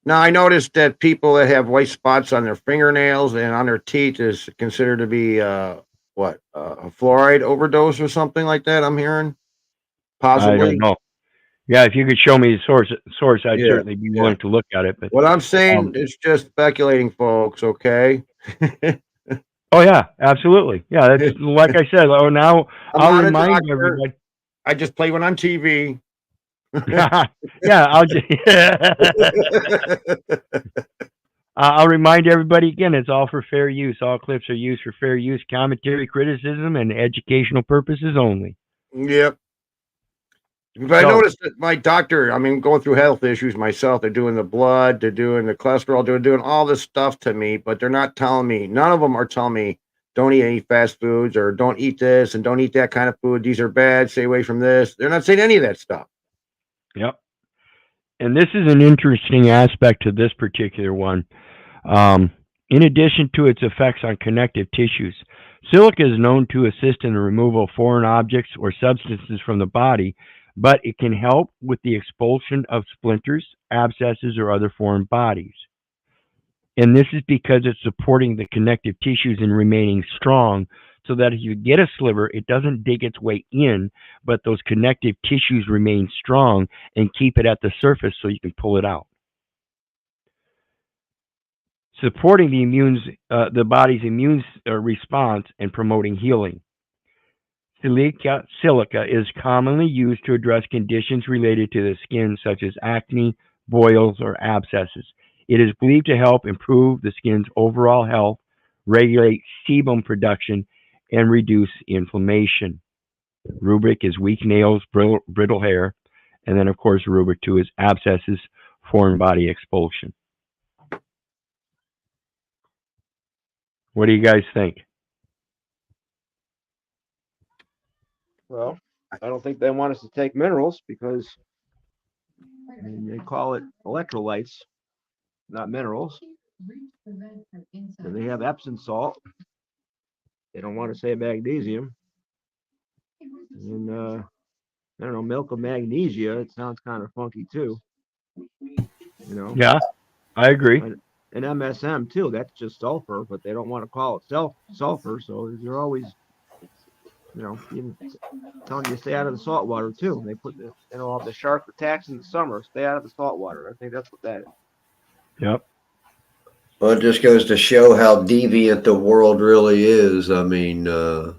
Now, I noticed that people that have white spots on their fingernails and on their teeth is considered to be a fluoride overdose or something like that. I'm hearing I don't possibly. know. Yeah, if you could show me the source, I'd Yeah, certainly be willing to look at it. But what I'm saying is just speculating, folks. Okay. oh yeah, absolutely. Yeah, that's like I said. Oh, now I'll remind everybody. I just play one on TV. Yeah, I'll remind everybody again. It's all for fair use. All clips are used for fair use, commentary, criticism, and educational purposes only. Yep. But I noticed that my doctor, I mean, going through health issues myself, they're doing the blood, they're doing the cholesterol, they're doing all this stuff to me, but they're not telling me, none of them are telling me, don't eat any fast foods or don't eat this and don't eat that kind of food. These are bad. Stay away from this. They're not saying any of that stuff. Yep. And this is an interesting aspect to this particular one. In addition to its effects on connective tissues, silica is known to assist in the removal of foreign objects or substances from the body, but it can help with the expulsion of splinters, abscesses, or other foreign bodies. And this is because it's supporting the connective tissues in remaining strong, so that if you get a sliver, it doesn't dig its way in, but those connective tissues remain strong and keep it at the surface so you can pull it out. Supporting the body's immune response and promoting healing. Silica is commonly used to address conditions related to the skin, such as acne, boils, or abscesses. It is believed to help improve the skin's overall health, regulate sebum production, and reduce inflammation. Rubric is weak nails, brittle hair, and then, of course, rubric 2 is abscesses, foreign body expulsion. What do you guys think? Well, I don't think they want us to take minerals because they call it electrolytes, not minerals. And they have Epsom salt. They don't want to say magnesium. And I don't know, milk of magnesia. It sounds kind of funky too. Yeah, I agree. And MSM too. That's just sulfur, but they don't want to call it sulfur. So they're always, telling you to stay out of the salt water too. They put all the shark attacks in the summer. Stay out of the salt water. I think that's what that is. Yep. Well, it just goes to show how deviant the world really is. I mean, to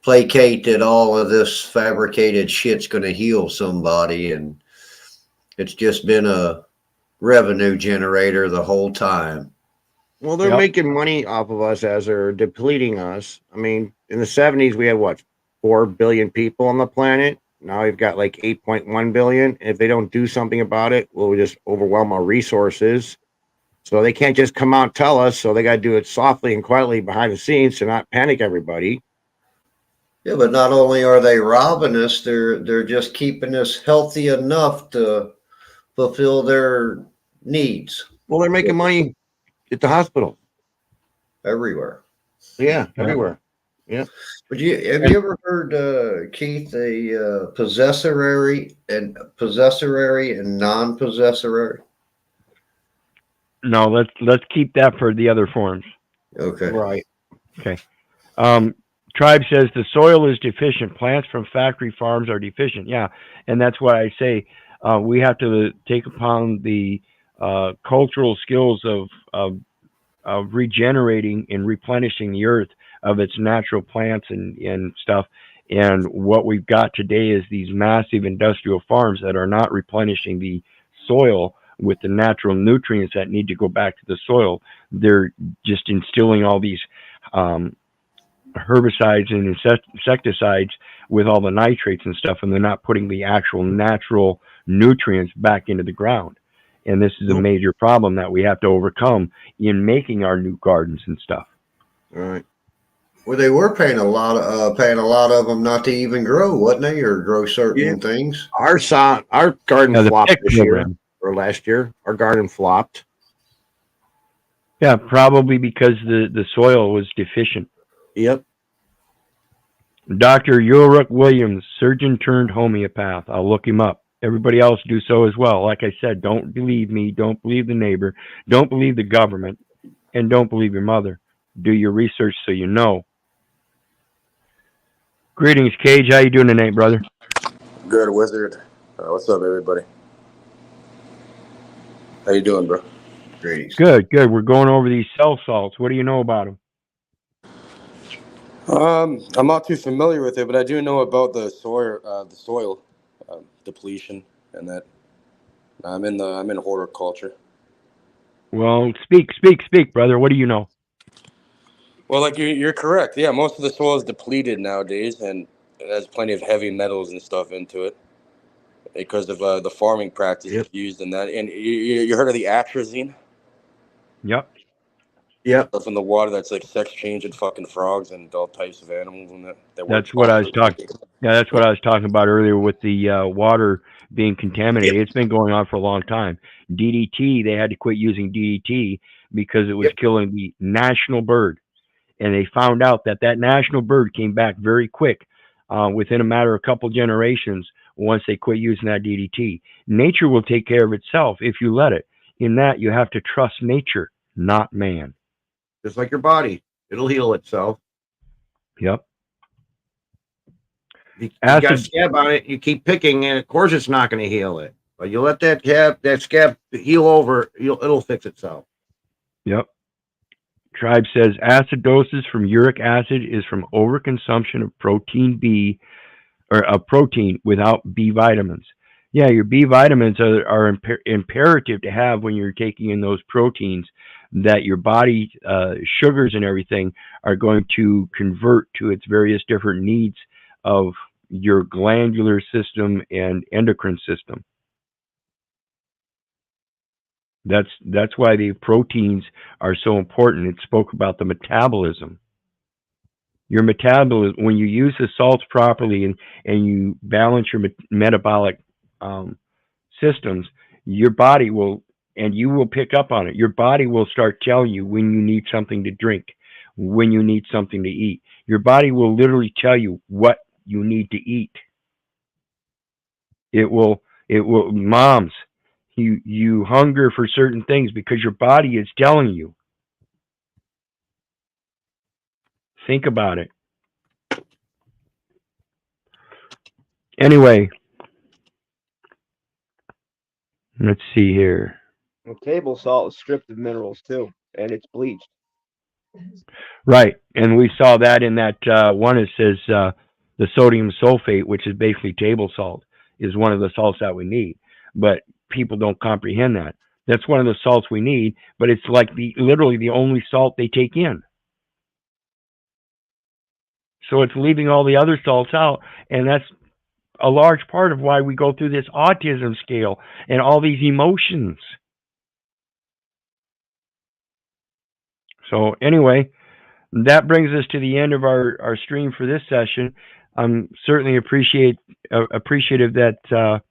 placate that all of this fabricated shit's going to heal somebody, and It's just been a revenue generator the whole time. Well, they're Yep. making money off of us as they're depleting us. I mean, in the 70s, we had what, 4 billion people on the planet? Now we've got like 8.1 billion. If they don't do something about it, we'll just overwhelm our resources. So they can't just come out and tell us. So they got to do it softly and quietly behind the scenes to not panic everybody. Yeah, but not only are they robbing us, they're just keeping us healthy enough to fulfill their needs Well, they're making money at the hospital. everywhere. Yeah, Yeah. everywhere. But have you ever heard, Keith, a possessory and non-possessory? No, let's keep that for the other forms. Okay. Right. Okay. Tribe says the soil is deficient. Plants from factory farms are deficient. Yeah, and that's why I say we have to take upon the cultural skills of regenerating and replenishing the earth of its natural plants and stuff. And what we've got today is these massive industrial farms that are not replenishing the soil with the natural nutrients that need to go back to the soil. They're just instilling all these herbicides and insecticides with all the nitrates and stuff, and they're not putting the actual natural nutrients back into the ground. And this is a major problem that we have to overcome in making our new gardens and stuff. All right. Well, they were paying a lot of them not to even grow, wasn't they, or grow certain things? Our garden The flopped PIG this year program. or last year. Our garden flopped. Yeah, probably because the soil was deficient. Yep. Dr. Ulrich Williams, surgeon turned homeopath. I'll look him up. Everybody else do so as well. Like I said, don't believe me. Don't believe the neighbor. Don't believe the government. And don't believe your mother. Do your research so you know. Greetings, Cage. How you doing tonight, brother? Good, Wizard. What's up, everybody? How you doing, bro? Great. Good, good. We're going over these cell salts. What do you know about them? I'm not too familiar with it, but I do know about the soil depletion, and that I'm in horticulture. Well, speak, brother. What do you know? Well, like you're correct. Yeah, most of the soil is depleted nowadays, and it has plenty of heavy metals and stuff into it because of the farming practices used in that. And you heard of the atrazine? Yep. Yep. Stuff in the water that's like sex changing fucking frogs and all types of animals, and that That's what I was talking. Yeah, that's what I was talking about earlier with the water being contaminated. It's been going on for a long time. DDT, they had to quit using DDT because it was killing the national bird, and they found out that national bird came back very quick, within a matter of a couple generations. Once they quit using that DDT, nature will take care of itself if you let it. In that, you have to trust nature, not man. Just like your body, it'll heal itself. Yep. You got a scab on it, you keep picking, and of course it's not going to heal it. But you let that scab heal over, it'll fix itself. Yep. Tribe says acidosis from uric acid is from overconsumption of protein B, or a protein without B vitamins. Yeah, your B vitamins are imperative to have when you're taking in those proteins, that your body sugars and everything are going to convert to its various different needs of your glandular system and endocrine system. That's why the proteins are so important. It spoke about the metabolism. Your metabolism, when you use the salts properly and you balance your metabolic systems, your body will, and you will pick up on it. Your body will start telling you when you need something to drink, when you need something to eat. Your body will literally tell you what you need to eat. It will, moms, you hunger for certain things because your body is telling you. Think about it. Anyway, let's see here. Well, table salt is stripped of minerals too, and it's bleached. Right, and we saw that in that one. It says the sodium sulfate, which is basically table salt, is one of the salts that we need. But people don't comprehend that. That's one of the salts we need, but it's like literally the only salt they take in. So it's leaving all the other salts out, and that's a large part of why we go through this autism scale and all these emotions. So anyway, that brings us to the end of our stream for this session. I'm certainly appreciative that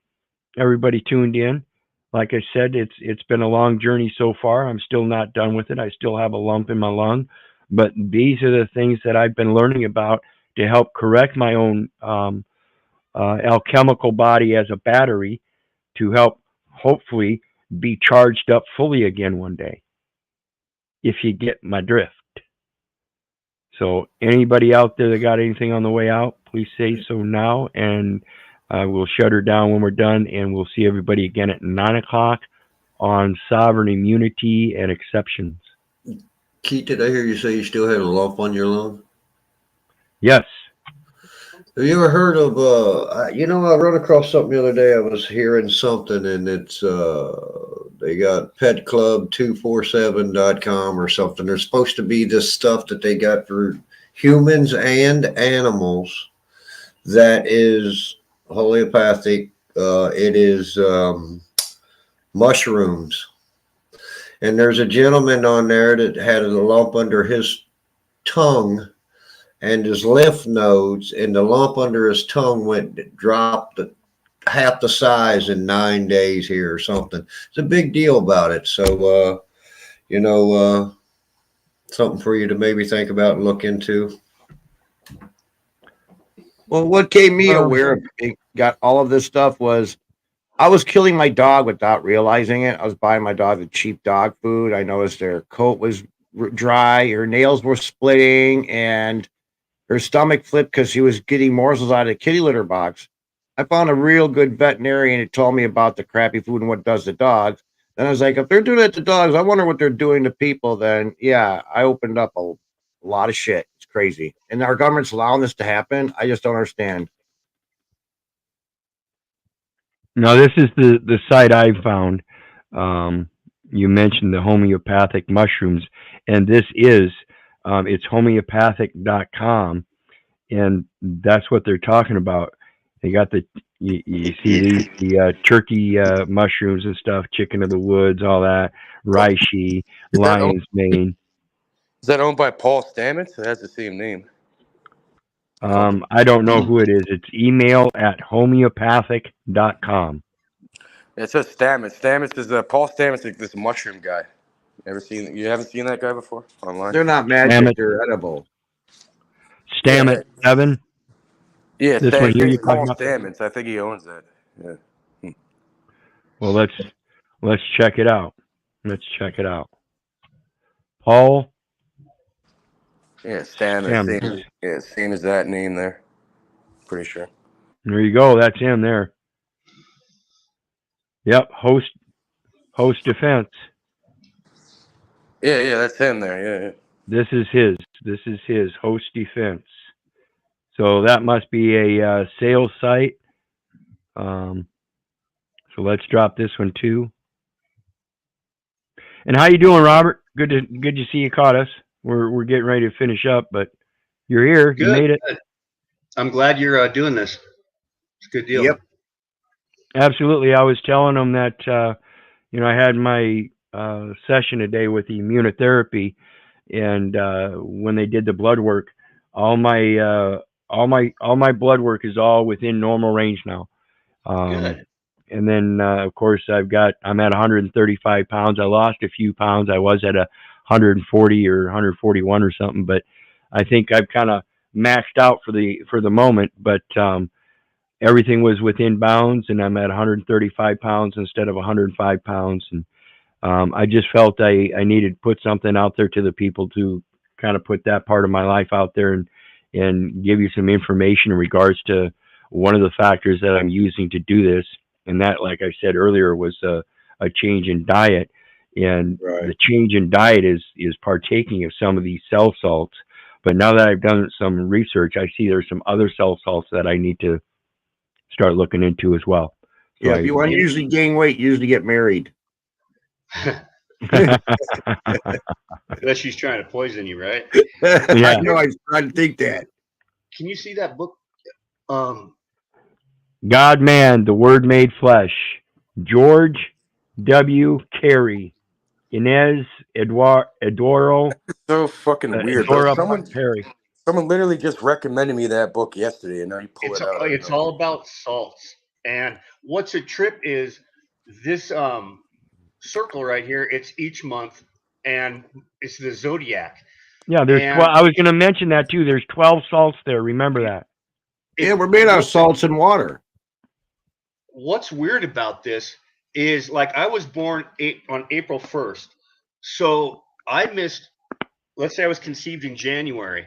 everybody tuned in. Like I said, it's been a long journey so far. I'm still not done with it. I still have a lump in my lung, but these are the things that I've been learning about to help correct my own alchemical body as a battery, to help hopefully be charged up fully again one day, if you get my drift. So anybody out there that got anything on the way out, please say so now, and we'll shut her down when we're done, and we'll see everybody again at 9 o'clock on sovereign immunity and exceptions. Keith, did I hear you say you still had a lump on your lung? Yes. Have you ever heard of, I run across something the other day. I was hearing something, and it's, they got petclub247.com or something. There's supposed to be this stuff that they got for humans and animals that is homeopathic. It is mushrooms. And there's a gentleman on there that had a lump under his tongue and his lymph nodes, and the lump under his tongue dropped half the size in 9 days here or something. It's a big deal about it. So, something for you to maybe think about and look into. Well, what gave me aware of it, got all of this stuff was I was killing my dog without realizing it. I was buying my dog the cheap dog food. I noticed their coat was dry, her nails were splitting, and her stomach flipped because she was getting morsels out of the kitty litter box. I found a real good veterinarian who told me about the crappy food and what it does to dogs. Then I was like, if they're doing it to dogs, I wonder what they're doing to people. Then, yeah, I opened up a lot of shit. It's crazy. And our government's allowing this to happen. I just don't understand. Now, this is the site I found. You mentioned the homeopathic mushrooms, and this is, it's homeopathic.com, and that's what they're talking about. They got you see the turkey mushrooms and stuff, chicken of the woods, all that, reishi, lion's mane. Is that owned by Paul Stamets? It has the same name. I don't know who it is. It's email at homeopathic.com. It says Stamets. Stamets is Paul Stamets is this mushroom guy. You haven't seen that guy before online? They're not magic, they're edible. Stamets 7. Yeah, this one here you Paul talking about? Stamets. I think he owns that. Yeah. Well, let's check it out. Let's check it out. Paul. Yeah, Stamets. Same as that name there. Pretty sure. There you go. That's him there. Yep. Host defense. Yeah, that's him there. Yeah. This is his host defense. So that must be a sales site. So let's drop this one too. And how you doing, Robert? Good to see you caught us. We're getting ready to finish up, but you're here. Good. You made it. I'm glad you're doing this. It's a good deal. Yep. Absolutely. I was telling them that I had my session today with the immunotherapy, and when they did the blood work, all my blood work is all within normal range now. Good. And then of course I'm at 135 pounds. I lost a few pounds. I was at 140 or 141 or something, but I think I've kind of maxed out for the moment. But everything was within bounds, and I'm at 135 pounds instead of 105 pounds. And I just felt I needed to put something out there to the people to kind of put that part of my life out there and give you some information in regards to one of the factors that I'm using to do this. And that, like I said earlier, was a change in diet. And the change in diet is partaking of some of these cell salts. But now that I've done some research, I see there's some other cell salts that I need to start looking into as well. Yeah, if you want to usually gain weight, you usually get married. Unless she's trying to poison you, right? I know. I was trying to think that. Can you see that book? God, Man, the Word Made Flesh. George W. Carey. Inez Eduardo. So fucking weird. Dora But Perry. someone literally just recommended me that book yesterday, and now you pull it out. It's all about salts. And what's a trip is this circle right here. It's each month, and it's the zodiac. Yeah, there's 12. I was going to mention that too. There's 12 salts there. Remember that. Yeah, we're made out of salts and water. What's weird about this is, like, I was born on April 1st. So I missed, let's say I was conceived in January.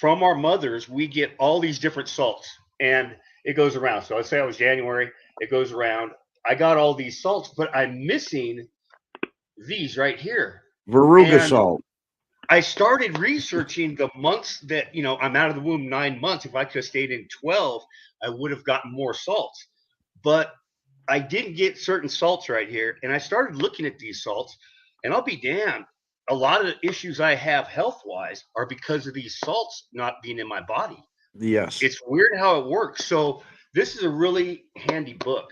From our mothers, we get all these different salts, and it goes around. So let's say I was January, it goes around. I got all these salts, but I'm missing these right here. Verruga salt. I started researching the months that, I'm out of the womb 9 months. If I could have stayed in 12, I would have gotten more salts. But I didn't get certain salts right here. And I started looking at these salts, and I'll be damned. A lot of the issues I have health-wise are because of these salts not being in my body. Yes. It's weird how it works. So this is a really handy book.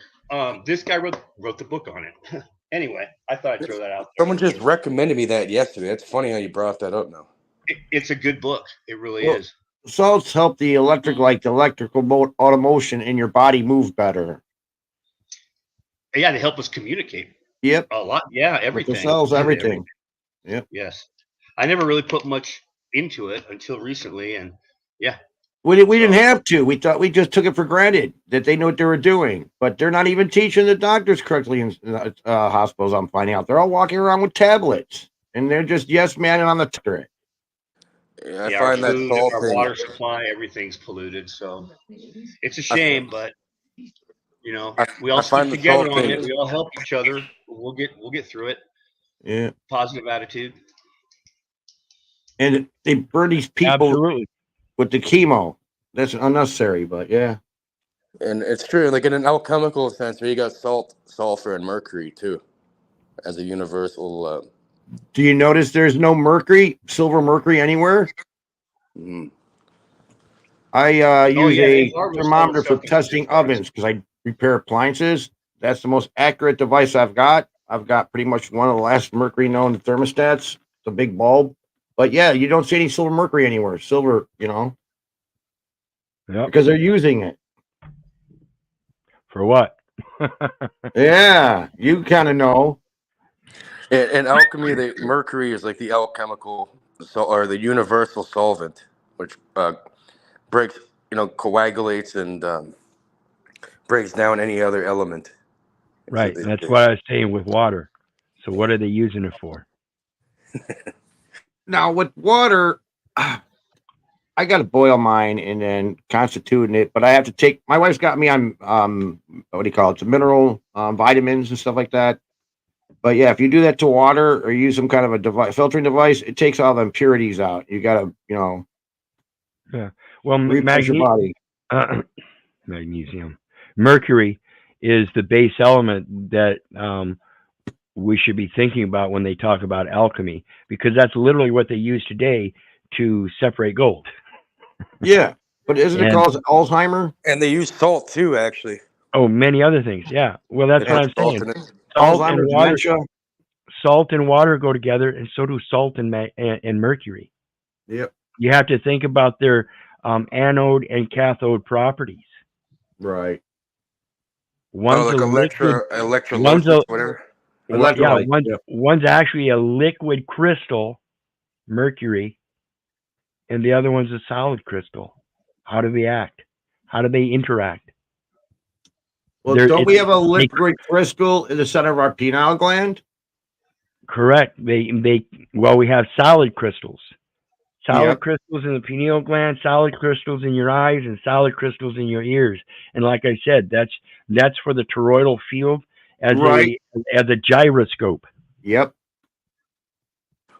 This guy wrote the book on it. Anyway, I thought I'd throw that out there. Someone just recommended me that yesterday. It's funny how you brought that up now. It's a good book. It really is. Salts help the electrical automotion in your body move better. Yeah, they help us communicate. Yep. A lot. Yeah, everything. The cells, everything. Yep. Yes. I never really put much into it until recently, and yeah. We didn't have to. We thought we just took it for granted that they knew what they were doing, but they're not even teaching the doctors correctly in hospitals. I'm finding out they're all walking around with tablets, and they're just yes manning on the turret. Yeah, I find that salt our water supply, everything's polluted, so it's a shame, but we all stick together on it. We all help each other. We'll get through it. Yeah, positive attitude. And they burn these people with the chemo. That's unnecessary, but yeah. And it's true. Like in an alchemical sense, where you got salt, sulfur, and mercury too, as a universal. Do you notice there's no silver mercury anywhere? Mm-hmm. I use a thermometer for testing ovens because I repair appliances. That's the most accurate device I've got. I've got pretty much one of the last mercury known thermostats. It's a big bulb. But yeah, you don't see any silver mercury anywhere. Silver, Yep. Because they're using it. For what? Yeah, you kind of know. In alchemy, the mercury is like the alchemical, or the universal solvent, which breaks, coagulates and breaks down any other element. Right. That's what I was saying with water. So what are they using it for? Now with water, I got to boil mine and then constituting it, but I have to take. My wife's got me on what do you call it? It's mineral vitamins and stuff like that. But yeah, if you do that to water or use some kind of a device, filtering device, it takes all the impurities out. You got to, Yeah. Well, magnesium. Mercury is the base element that we should be thinking about when they talk about alchemy, because that's literally what they use today to separate gold. Yeah, but isn't it called Alzheimer? And they use salt too, actually. Oh, many other things. Yeah. Well, that's what I'm saying. Salt and water go together, and so do salt and mercury. Yep. You have to think about their anode and cathode properties. Right. One's like electrolysis, whatever. One's actually a liquid crystal, mercury, and the other one's a solid crystal. How do they act? How do they interact? Well, don't we have a liquid crystal in the center of our pineal gland? Correct. We have solid crystals. Solid crystals in the pineal gland, solid crystals in your eyes, and solid crystals in your ears. And like I said, that's for the toroidal field as a gyroscope. Yep.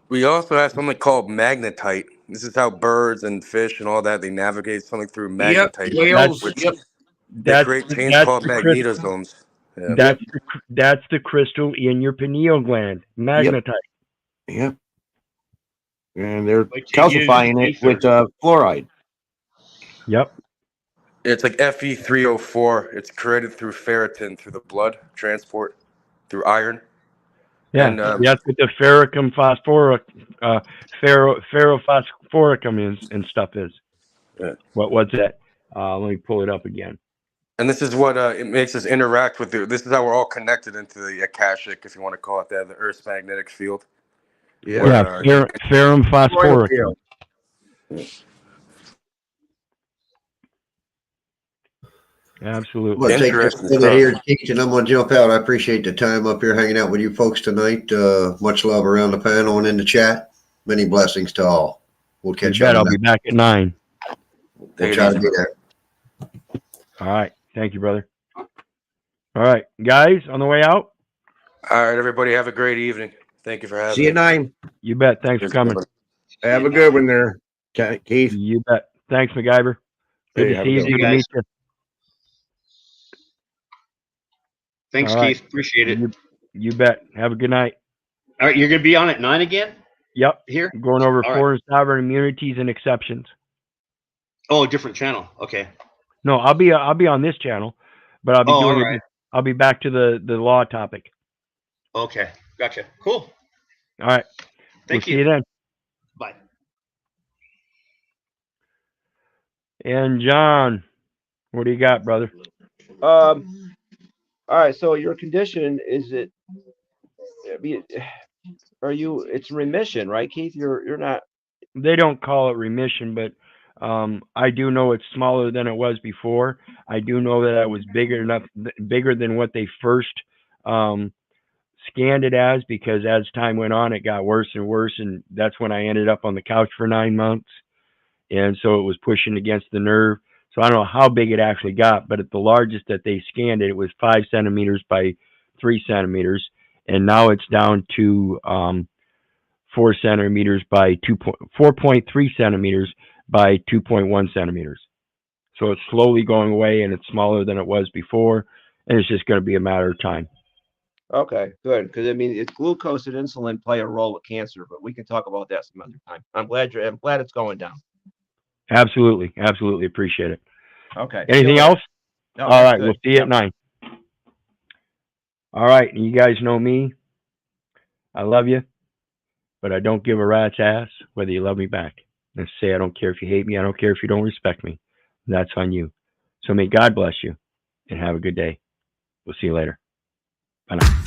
We also have something called magnetite. This is how birds and fish and all that, they navigate something through magnetite. Yep. Whales. They create chains called magnetosomes. Yeah. That's the crystal in your pineal gland, magnetite. Yep. And they're Wait till you get calcifying into it with fluoride. Yep. It's like Fe3O4. It's created through ferritin, through the blood transport, through iron. Yeah, And that's what the ferricum phosphoric, ferrophosphoricum is and stuff is. Yeah. What's that? Let me pull it up again. And this is what it makes us interact with. This is how we're all connected into the Akashic, if you want to call it that, the Earth's magnetic field. Yeah. Where, Yeah, ferrum phosphoricum. Absolutely. I'm gonna take just Interesting a minute stuff. here, Keith, and I'm gonna jump out. I appreciate the time up here hanging out with you folks tonight. Much love around the panel and in the chat. Many blessings to all. We'll You catch you bet. I'll on be that. back at 9. We'll Take it try to easy, be there. All right. Thank you, brother. All right, guys, on the way out. All right, everybody, have a great evening. Thank you for having See you me. at 9. You bet. Thanks for coming. Have a good one there, Keith. You bet. Thanks, MacGyver. Good Hey, to have see a you. good Good one. to meet you. Thanks, All right. Keith. Appreciate it. You bet. Have a good night. All right, you're gonna be on at 9 again Yep. here. I'm going over All right. foreign sovereign immunities and exceptions. Oh, different channel. Okay. No, I'll be on this channel, but I'll be Oh, doing all it. right. I'll be back to the law topic. Okay. Gotcha. Cool. All right. Thank See you then. Bye. And John, what do you got, brother? All right. So your condition is it? Are you? It's remission, right, Keith? You're not. They don't call it remission, but I do know it's smaller than it was before. I do know that it was bigger than what they first scanned it as, because as time went on, it got worse and worse, and that's when I ended up on the couch for 9 months, and so it was pushing against the nerve. So I don't know how big it actually got, but at the largest that they scanned it, it was 5 centimeters by 3 centimeters, and now it's down to 4 centimeters by 4.3 centimeters by 2.1 centimeters. So it's slowly going away, and it's smaller than it was before, and it's just going to be a matter of time. Okay, good. Because I mean, it's glucose and insulin play a role with cancer, but we can talk about that some other time. I'm glad it's going down. Absolutely, absolutely appreciate it. Okay. Anything else? No, all right, good. we'll see you at 9. All right, you guys know me. I love you, but I don't give a rat's ass whether you love me back. Let's say I don't care if you hate me. I don't care if you don't respect me. That's on you. So may God bless you, and have a good day. We'll see you later. Bye now.